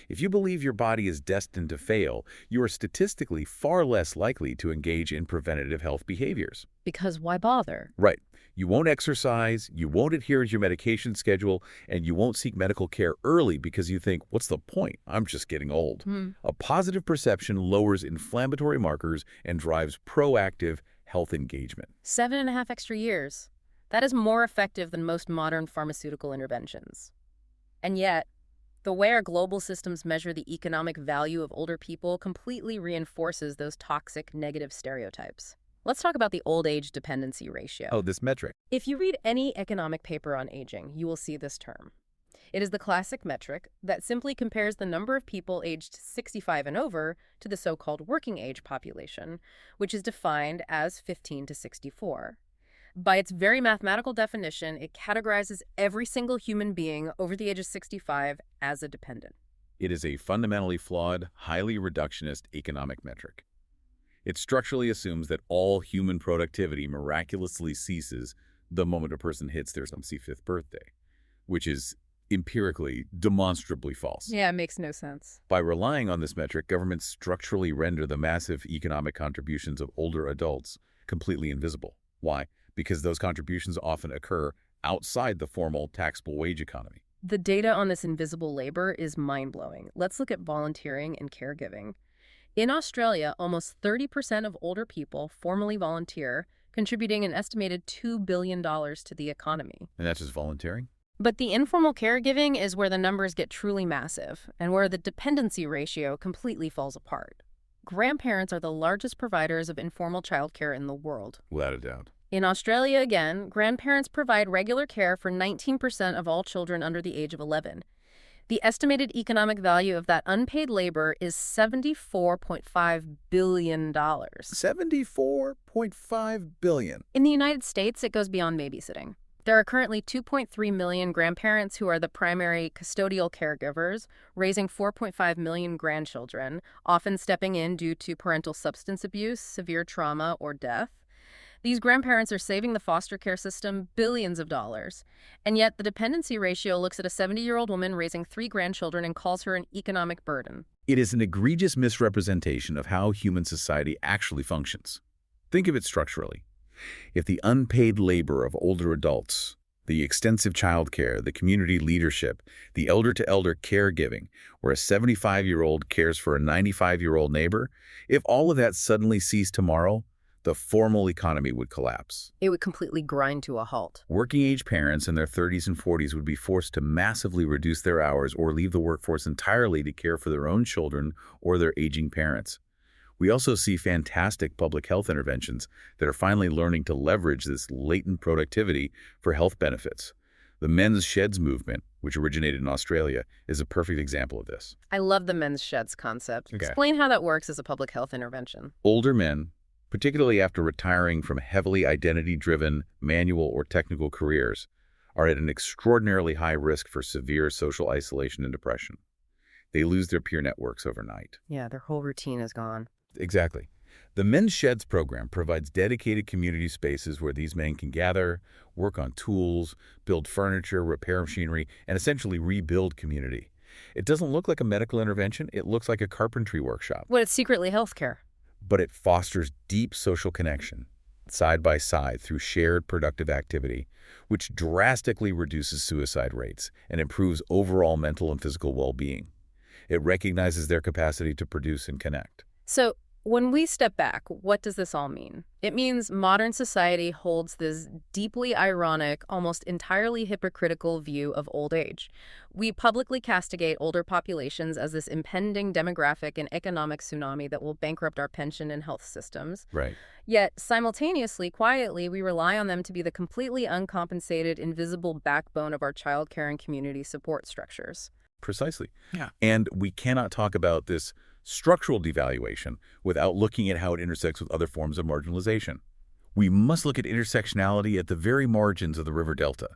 If you believe your body is destined to fail, you are statistically far less likely to engage in preventative health behaviors. Because why bother? Right. You won't exercise, you won't adhere to your medication schedule, and you won't seek medical care early because you think, what's the point? I'm just getting old. A positive perception lowers inflammatory markers and drives proactive health engagement. 7.5 extra years. That is more effective than most modern pharmaceutical interventions. And yet, the way our global systems measure the economic value of older people completely reinforces those toxic negative stereotypes. Let's talk about the old age dependency ratio. Oh, this metric. If you read any economic paper on aging, you will see this term. It is the classic metric that simply compares the number of people aged 65 and over to the so-called working age population, which is defined as 15 to 64. By its very mathematical definition, it categorizes every single human being over the age of 65 as a dependent. It is a fundamentally flawed, highly reductionist economic metric. It structurally assumes that all human productivity miraculously ceases the moment a person hits their 65th birthday, which is empirically, demonstrably false. Yeah, it makes no sense. By relying on this metric, governments structurally render the massive economic contributions of older adults completely invisible. Why? Because those contributions often occur outside the formal taxable wage economy. The data on this invisible labor is mind-blowing. Let's look at volunteering and caregiving. In Australia, almost 30% of older people formally volunteer, contributing an estimated $2 billion to the economy. And that's just volunteering? But the informal caregiving is where the numbers get truly massive and where the dependency ratio completely falls apart. Grandparents are the largest providers of informal childcare in the world. Without a doubt. In Australia, again, grandparents provide regular care for 19% of all children under the age of 11. The estimated economic value of that unpaid labor is $74.5 billion. $74.5 billion. In the United States, it goes beyond babysitting. There are currently 2.3 million grandparents who are the primary custodial caregivers, raising 4.5 million grandchildren, often stepping in due to parental substance abuse, severe trauma, or death. These grandparents are saving the foster care system billions of dollars. And yet, the dependency ratio looks at a 70-year-old woman raising 3 grandchildren and calls her an economic burden. It is an egregious misrepresentation of how human society actually functions. Think of it structurally. If the unpaid labor of older adults, the extensive childcare, the community leadership, the elder-to-elder caregiving, where a 75-year-old cares for a 95-year-old neighbor, if all of that suddenly ceased tomorrow, the formal economy would collapse. It would completely grind to a halt. Working-age parents in their 30s and 40s would be forced to massively reduce their hours or leave the workforce entirely to care for their own children or their aging parents. We also see fantastic public health interventions that are finally learning to leverage this latent productivity for health benefits. The men's sheds movement, which originated in Australia, is a perfect example of this. I love the men's sheds concept. Okay. Explain how that works as a public health intervention. Older men, particularly after retiring from heavily identity-driven manual or technical careers, are at an extraordinarily high risk for severe social isolation and depression. They lose their peer networks overnight. Yeah, their whole routine is gone. Exactly. The Men's Sheds program provides dedicated community spaces where these men can gather, work on tools, build furniture, repair machinery, and essentially rebuild community. It doesn't look like a medical intervention. It looks like a carpentry workshop. Well, it's secretly healthcare. But it fosters deep social connection, side by side through shared productive activity, which drastically reduces suicide rates and improves overall mental and physical well-being. It recognizes their capacity to produce and connect. So, when we step back, what does this all mean? It means modern society holds this deeply ironic, almost entirely hypocritical view of old age. We publicly castigate older populations as this impending demographic and economic tsunami that will bankrupt our pension and health systems. Right. Yet, simultaneously, quietly, we rely on them to be the completely uncompensated, invisible backbone of our childcare and community support structures. Precisely. Yeah. And we cannot talk about this structural devaluation without looking at how it intersects with other forms of marginalization. We must look at intersectionality at the very margins of the river delta.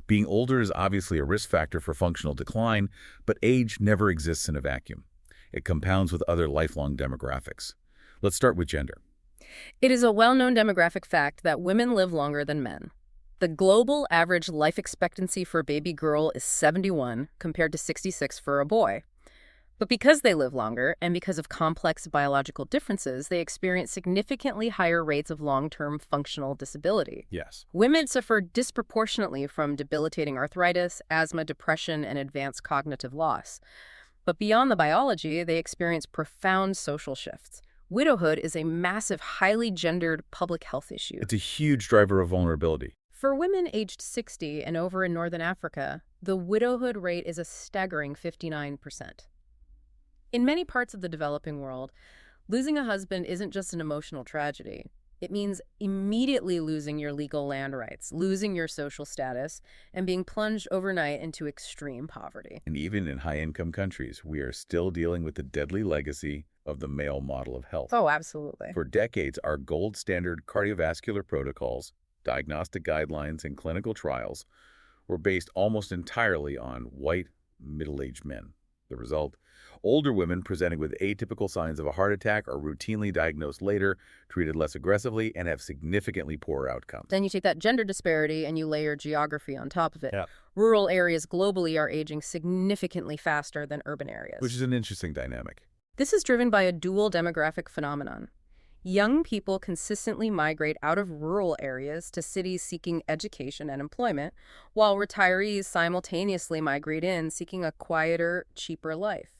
Being older is obviously a risk factor for functional decline, but age never exists in a vacuum. It compounds with other lifelong demographics. Let's start with gender. It is a well-known demographic fact that women live longer than men. The global average life expectancy for a baby girl is 71 compared to 66 for a boy. But because they live longer and because of complex biological differences, they experience significantly higher rates of long-term functional disability. Yes. Women suffer disproportionately from debilitating arthritis, asthma, depression, and advanced cognitive loss. But beyond the biology, they experience profound social shifts. Widowhood is a massive, highly gendered public health issue. It's a huge driver of vulnerability. For women aged 60 and over in Northern Africa, the widowhood rate is a staggering 59%. In many parts of the developing world, losing a husband isn't just an emotional tragedy. It means immediately losing your legal land rights, losing your social status, and being plunged overnight into extreme poverty. And even in high-income countries, we are still dealing with the deadly legacy of the male model of health. Oh, absolutely. For decades, our gold standard cardiovascular protocols, diagnostic guidelines, and clinical trials were based almost entirely on white, middle-aged men. The result? Older women presenting with atypical signs of a heart attack are routinely diagnosed later, treated less aggressively, and have significantly poorer outcomes. Then you take that gender disparity and you layer geography on top of it. Yeah. Rural areas globally are aging significantly faster than urban areas. Which is an interesting dynamic. This is driven by a dual demographic phenomenon. Young people consistently migrate out of rural areas to cities seeking education and employment, while retirees simultaneously migrate in seeking a quieter, cheaper life.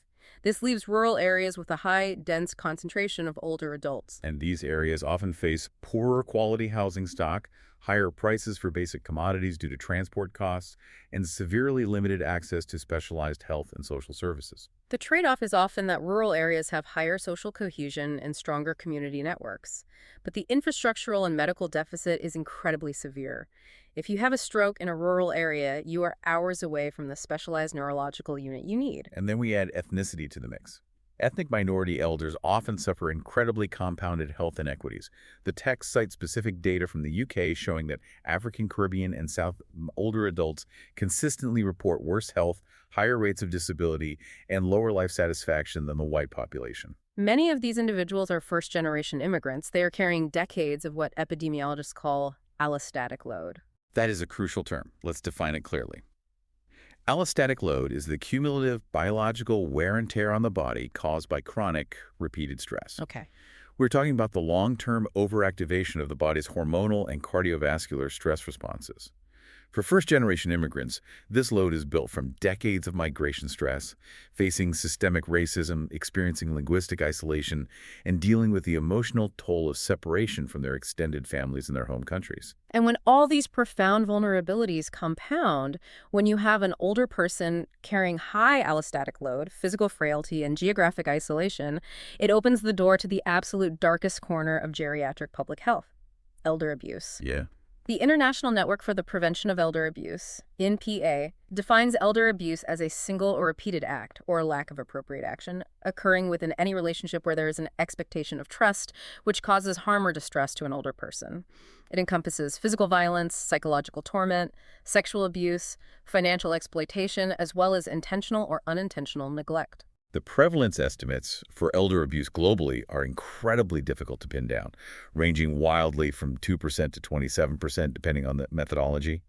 This leaves rural areas with a high, dense concentration of older adults. And these areas often face poorer quality housing stock, higher prices for basic commodities due to transport costs, and severely limited access to specialized health and social services. The trade-off is often that rural areas have higher social cohesion and stronger community networks. But the infrastructural and medical deficit is incredibly severe. If you have a stroke in a rural area, you are hours away from the specialized neurological unit you need. And then we add ethnicity to the mix. Ethnic minority elders often suffer incredibly compounded health inequities. The text cites specific data from the UK showing that African, Caribbean, and South older adults consistently report worse health, higher rates of disability, and lower life satisfaction than the white population. Many of these individuals are first-generation immigrants. They are carrying decades of what epidemiologists call allostatic load. That is a crucial term. Let's define it clearly. Allostatic load is the cumulative biological wear and tear on the body caused by chronic, repeated stress. Okay. We're talking about the long-term overactivation of the body's hormonal and cardiovascular stress responses. For first-generation immigrants, this load is built from decades of migration stress, facing systemic racism, experiencing linguistic isolation, and dealing with the emotional toll of separation from their extended families in their home countries. And when all these profound vulnerabilities compound, when you have an older person carrying high allostatic load, physical frailty, and geographic isolation, it opens the door to the absolute darkest corner of geriatric public health: elder abuse. Yeah. The International Network for the Prevention of Elder Abuse, INPA, defines elder abuse as a single or repeated act, or lack of appropriate action, occurring within any relationship where there is an expectation of trust, which causes harm or distress to an older person. It encompasses physical violence, psychological torment, sexual abuse, financial exploitation, as well as intentional or unintentional neglect. The prevalence estimates for elder abuse globally are incredibly difficult to pin down, ranging wildly from 2% to 27% depending on the methodology.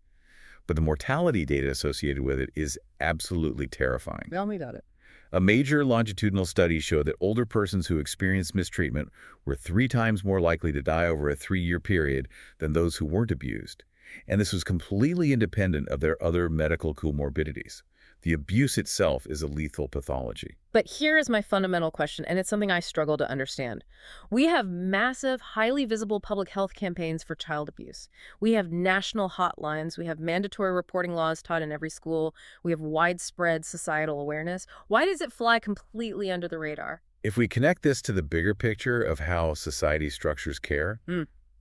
But the mortality data associated with it is absolutely terrifying. Tell me about it. A major longitudinal study showed that older persons who experienced mistreatment were 3 times more likely to die over a 3-year period than those who weren't abused. And this was completely independent of their other medical comorbidities. The abuse itself is a lethal pathology. But here is my fundamental question, and it's something I struggle to understand. We have massive, highly visible public health campaigns for child abuse. We have national hotlines. We have mandatory reporting laws taught in every school. We have widespread societal awareness. Why does it fly completely under the radar? If we connect this to the bigger picture of how society structures care,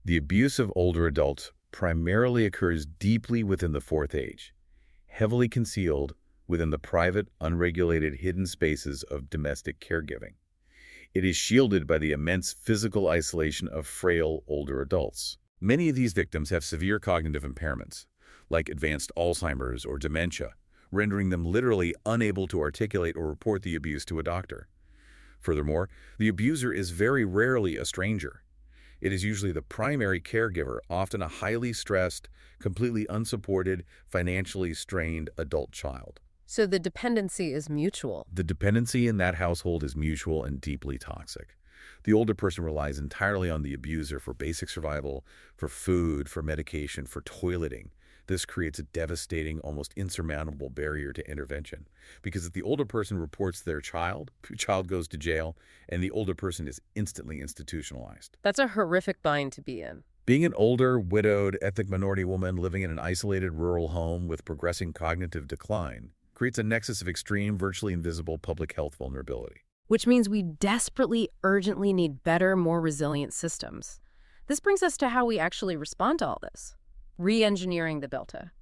the abuse of older adults primarily occurs deeply within the fourth age, heavily concealed within the private, unregulated, hidden spaces of domestic caregiving. It is shielded by the immense physical isolation of frail, older adults. Many of these victims have severe cognitive impairments, like advanced Alzheimer's or dementia, rendering them literally unable to articulate or report the abuse to a doctor. Furthermore, the abuser is very rarely a stranger. It is usually the primary caregiver, often a highly stressed, completely unsupported, financially strained adult child. So the dependency is mutual. The dependency in that household is mutual and deeply toxic. The older person relies entirely on the abuser for basic survival, for food, for medication, for toileting. This creates a devastating, almost insurmountable barrier to intervention. Because if the older person reports their child, the child goes to jail, and the older person is instantly institutionalized. That's a horrific bind to be in. Being an older, widowed, ethnic minority woman living in an isolated rural home with progressing cognitive decline creates a nexus of extreme, virtually invisible public health vulnerability. Which means we desperately, urgently need better, more resilient systems. This brings us to how we actually respond to all this. Re-engineering the Delta.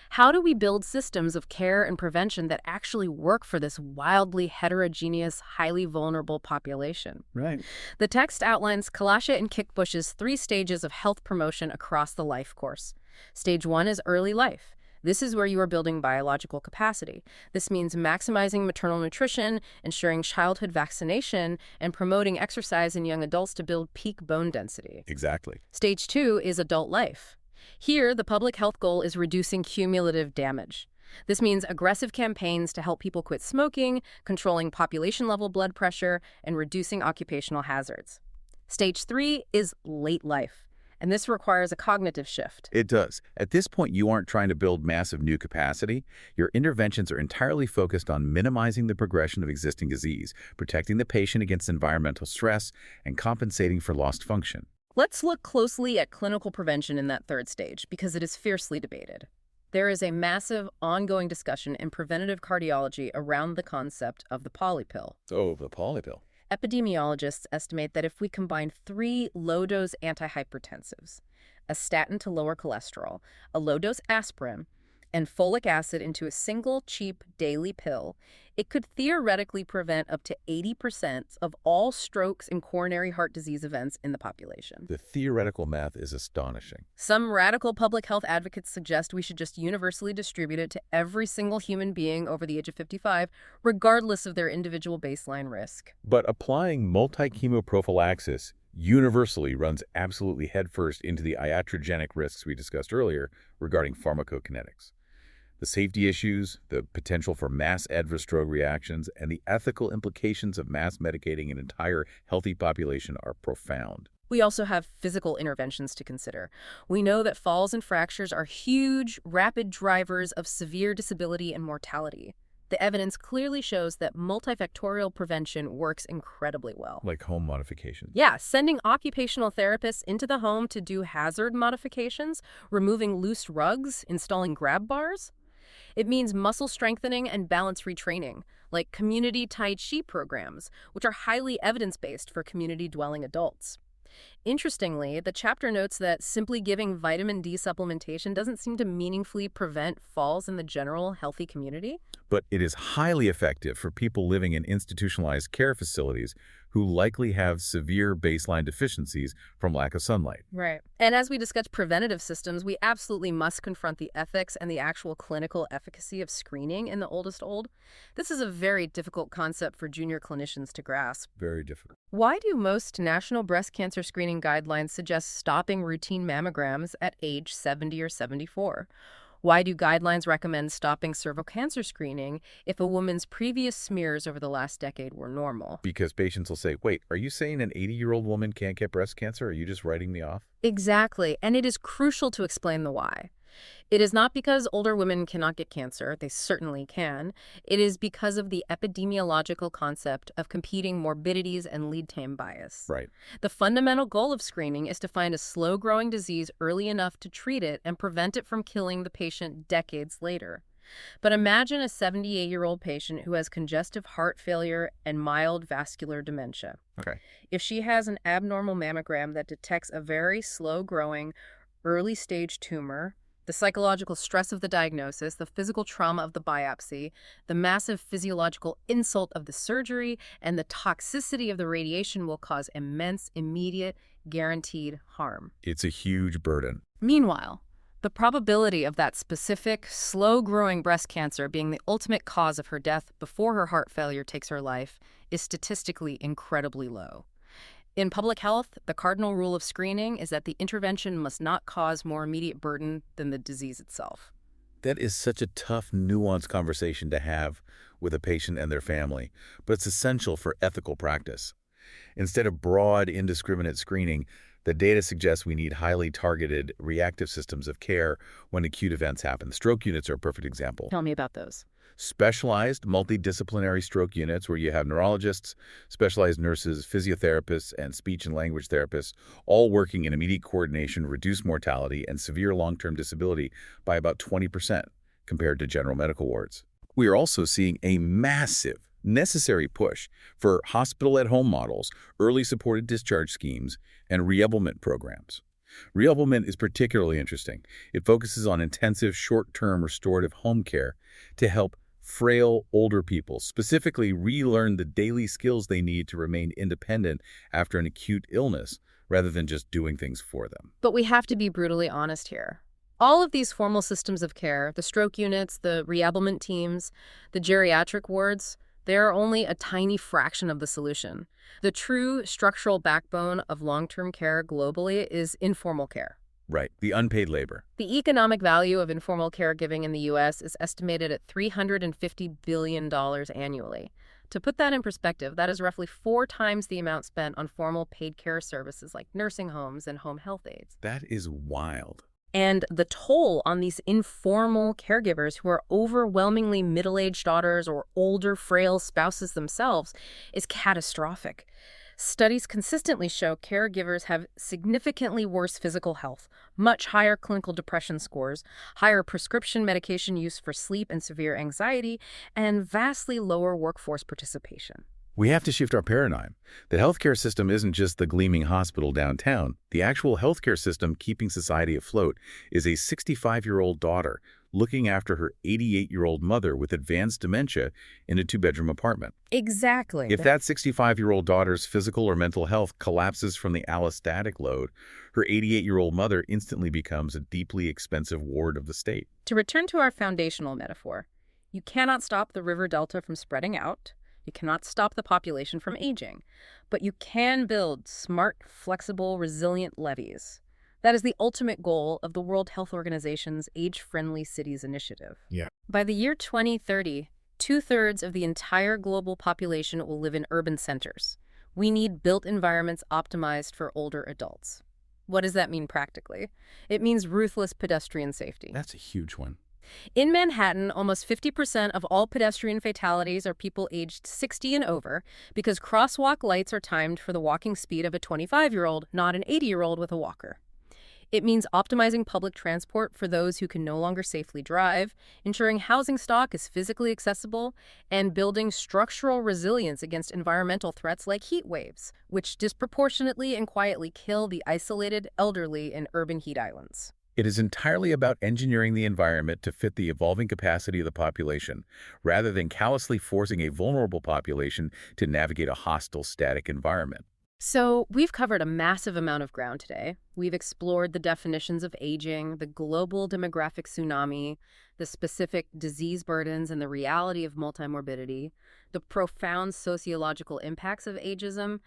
How do we build systems of care and prevention that actually work for this wildly heterogeneous, highly vulnerable population? Right. The text outlines Kalasha and Kickbush's 3 stages of health promotion across the life course. Stage 1 is early life. This is where you are building biological capacity. This means maximizing maternal nutrition, ensuring childhood vaccination, and promoting exercise in young adults to build peak bone density. Exactly. Stage 2 is adult life. Here, the public health goal is reducing cumulative damage. This means aggressive campaigns to help people quit smoking, controlling population-level blood pressure, and reducing occupational hazards. Stage 3 is late life. And this requires a cognitive shift. It does. At this point, you aren't trying to build massive new capacity. Your interventions are entirely focused on minimizing the progression of existing disease, protecting the patient against environmental stress, and compensating for lost function. Let's look closely at clinical prevention in that 3rd stage, because it is fiercely debated. There is a massive, ongoing discussion in preventative cardiology around the concept of the polypill. Oh, the polypill. Epidemiologists estimate that if we combine 3 low-dose antihypertensives, a statin to lower cholesterol, a low-dose aspirin, and folic acid into a single, cheap, daily pill, it could theoretically prevent up to 80% of all strokes and coronary heart disease events in the population. The theoretical math is astonishing. Some radical public health advocates suggest we should just universally distribute it to every single human being over the age of 55, regardless of their individual baseline risk. But applying multi-chemoprophylaxis universally runs absolutely headfirst into the iatrogenic risks we discussed earlier regarding pharmacokinetics. The safety issues, the potential for mass adverse drug reactions, and the ethical implications of mass medicating an entire healthy population are profound. We also have physical interventions to consider. We know that falls and fractures are huge, rapid drivers of severe disability and mortality. The evidence clearly shows that multifactorial prevention works incredibly well. Like home modifications. Yeah, sending occupational therapists into the home to do hazard modifications, removing loose rugs, installing grab bars. It means muscle strengthening and balance retraining, like community Tai Chi programs, which are highly evidence-based for community-dwelling adults. Interestingly, the chapter notes that simply giving vitamin D supplementation doesn't seem to meaningfully prevent falls in the general healthy community. But it is highly effective for people living in institutionalized care facilities who likely have severe baseline deficiencies from lack of sunlight. Right. And as we discuss preventative systems, we absolutely must confront the ethics and the actual clinical efficacy of screening in the oldest old. This is a very difficult concept for junior clinicians to grasp. Very difficult. Why do most national breast cancer screening guidelines suggest stopping routine mammograms at age 70 or 74? Why do guidelines recommend stopping cervical cancer screening if a woman's previous smears over the last decade were normal? Because patients will say, wait, are you saying an 80-year-old woman can't get breast cancer? Are you just writing me off? Exactly, and it is crucial to explain the why. It is not because older women cannot get cancer, they certainly can. It is because of the epidemiological concept of competing morbidities and lead time bias. Right. The fundamental goal of screening is to find a slow-growing disease early enough to treat it and prevent it from killing the patient decades later. But imagine a 78-year-old patient who has congestive heart failure and mild vascular dementia. Okay. If she has an abnormal mammogram that detects a very slow-growing, early-stage tumor, the psychological stress of the diagnosis, the physical trauma of the biopsy, the massive physiological insult of the surgery, and the toxicity of the radiation will cause immense, immediate, guaranteed harm. It's a huge burden. Meanwhile, the probability of that specific, slow-growing breast cancer being the ultimate cause of her death before her heart failure takes her life is statistically incredibly low. In public health, the cardinal rule of screening is that the intervention must not cause more immediate burden than the disease itself. That is such a tough, nuanced conversation to have with a patient and their family, but it's essential for ethical practice. Instead of broad, indiscriminate screening, the data suggests we need highly targeted, reactive systems of care when acute events happen. Stroke units are a perfect example. Tell me about those. Specialized, multidisciplinary stroke units where you have neurologists, specialized nurses, physiotherapists, and speech and language therapists all working in immediate coordination reduce mortality and severe long-term disability by about 20% compared to general medical wards. We are also seeing a massive, necessary push for hospital-at-home models, early supported discharge schemes, and reablement programs. Reablement is particularly interesting. It focuses on intensive, short-term restorative home care to help frail older people specifically relearn the daily skills they need to remain independent after an acute illness, rather than just doing things for them. But we have to be brutally honest here. All of these formal systems of care, the stroke units, the reablement teams, the geriatric wards, they are only a tiny fraction of the solution. The true structural backbone of long-term care globally is informal care. Right, the unpaid labor. The economic value of informal caregiving in the U.S. is estimated at $350 billion annually. To put that in perspective, that is roughly 4 times the amount spent on formal paid care services like nursing homes and home health aides. That is wild. And the toll on these informal caregivers who are overwhelmingly middle-aged daughters or older, frail spouses themselves is catastrophic. Studies consistently show caregivers have significantly worse physical health, much higher clinical depression scores, higher prescription medication use for sleep and severe anxiety, and vastly lower workforce participation. We have to shift our paradigm. The healthcare system isn't just the gleaming hospital downtown. The actual healthcare system keeping society afloat is a 65-year-old daughter looking after her 88-year-old mother with advanced dementia in a two-bedroom apartment. Exactly. If that 65-year-old daughter's physical or mental health collapses from the allostatic load, her 88-year-old mother instantly becomes a deeply expensive ward of the state. To return to our foundational metaphor, you cannot stop the river delta from spreading out. You cannot stop the population from aging. But you can build smart, flexible, resilient levees. That is the ultimate goal of the World Health Organization's Age-Friendly Cities Initiative. Yeah. By the year 2030, two-thirds of the entire global population will live in urban centers. We need built environments optimized for older adults. What does that mean practically? It means ruthless pedestrian safety. That's a huge one. In Manhattan, almost 50% of all pedestrian fatalities are people aged 60 and over because crosswalk lights are timed for the walking speed of a 25-year-old, not an 80-year-old with a walker. It means optimizing public transport for those who can no longer safely drive, ensuring housing stock is physically accessible, and building structural resilience against environmental threats like heat waves, which disproportionately and quietly kill the isolated elderly in urban heat islands. It is entirely about engineering the environment to fit the evolving capacity of the population, rather than callously forcing a vulnerable population to navigate a hostile, static environment. So we've covered a massive amount of ground today. We've explored the definitions of aging, the global demographic tsunami, the specific disease burdens and the reality of multimorbidity, the profound sociological impacts of ageism,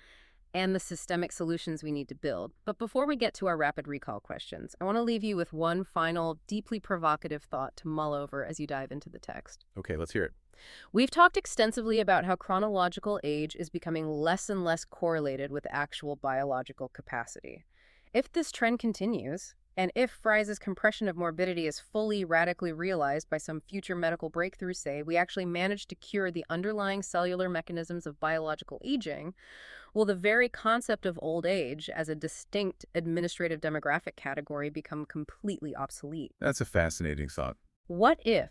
and the systemic solutions we need to build. But before we get to our rapid recall questions, I want to leave you with one final, deeply provocative thought to mull over as you dive into the text. Okay, let's hear it. We've talked extensively about how chronological age is becoming less and less correlated with actual biological capacity. If this trend continues, and if Fry's compression of morbidity is fully radically realized by some future medical breakthrough, say we actually manage to cure the underlying cellular mechanisms of biological aging, will the very concept of old age as a distinct administrative demographic category become completely obsolete. That's a fascinating thought. What if,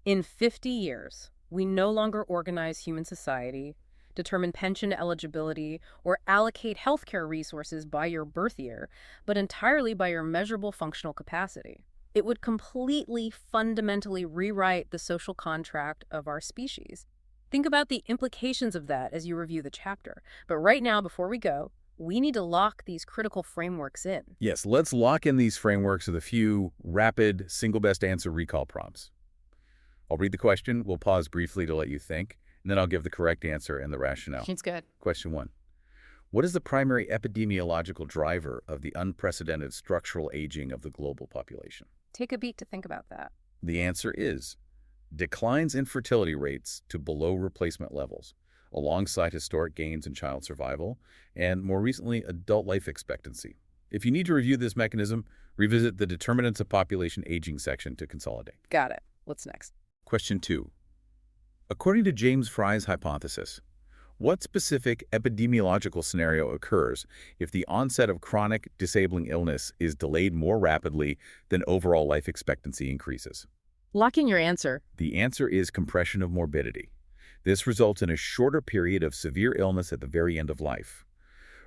in 50 years, we no longer organize human society, determine pension eligibility, or allocate healthcare resources by your birth year, but entirely by your measurable functional capacity? It would completely, fundamentally rewrite the social contract of our species. Think about the implications of that as you review the chapter. But right now, before we go, we need to lock these critical frameworks in. Yes, let's lock in these frameworks with a few rapid, single best answer recall prompts. I'll read the question, we'll pause briefly to let you think, and then I'll give the correct answer and the rationale. It's good. Question 1. What is the primary epidemiological driver of the unprecedented structural aging of the global population? Take a beat to think about that. The answer is declines in fertility rates to below replacement levels, alongside historic gains in child survival, and more recently, adult life expectancy. If you need to review this mechanism, revisit the Determinants of Population Aging section to consolidate. Got it. What's next? Question 2. According to James Fry's hypothesis, what specific epidemiological scenario occurs if the onset of chronic disabling illness is delayed more rapidly than overall life expectancy increases? Lock in your answer. The answer is compression of morbidity. This results in a shorter period of severe illness at the very end of life.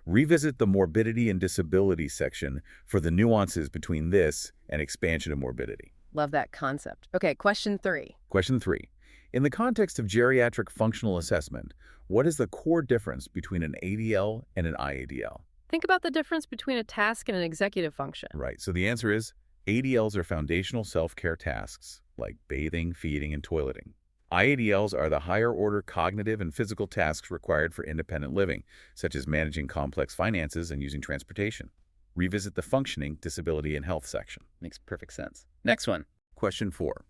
Revisit the morbidity and disability section for the nuances between this and expansion of morbidity. Love that concept. Okay, question 3. Question 3. In the context of geriatric functional assessment, what is the core difference between an ADL and an IADL? Think about the difference between a task and an executive function. Right, so the answer is ADLs are foundational self-care tasks like bathing, feeding, and toileting. IADLs are the higher-order cognitive and physical tasks required for independent living, such as managing complex finances and using transportation. Revisit the functioning, disability, and health section. Makes perfect sense. Next one. Question 4.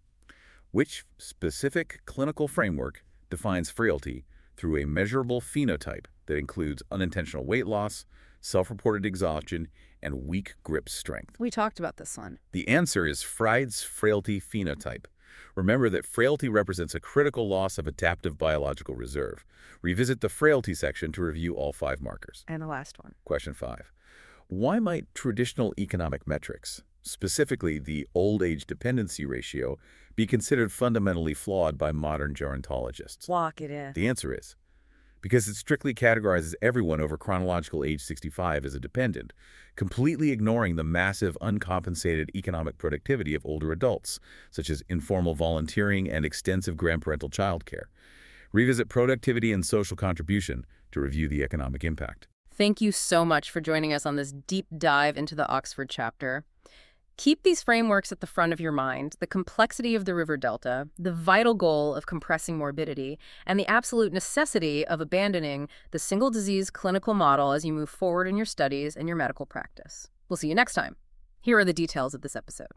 Which specific clinical framework defines frailty through a measurable phenotype that includes unintentional weight loss, self-reported exhaustion, and weak grip strength? We talked about this one. The answer is Fry's frailty phenotype. Remember that frailty represents a critical loss of adaptive biological reserve. Revisit the frailty section to review all 5 markers. And the last one. Question 5. Why might traditional economic metrics, specifically the old age dependency ratio, be considered fundamentally flawed by modern gerontologists? Lock it in. The answer is because it strictly categorizes everyone over chronological age 65 as a dependent, completely ignoring the massive uncompensated economic productivity of older adults, such as informal volunteering and extensive grandparental childcare. Revisit productivity and social contribution to review the economic impact. Thank you so much for joining us on this deep dive into the Oxford chapter. Keep these frameworks at the front of your mind: the complexity of the river delta, the vital goal of compressing morbidity, and the absolute necessity of abandoning the single disease clinical model as you move forward in your studies and your medical practice. We'll see you next time. Here are the details of this episode.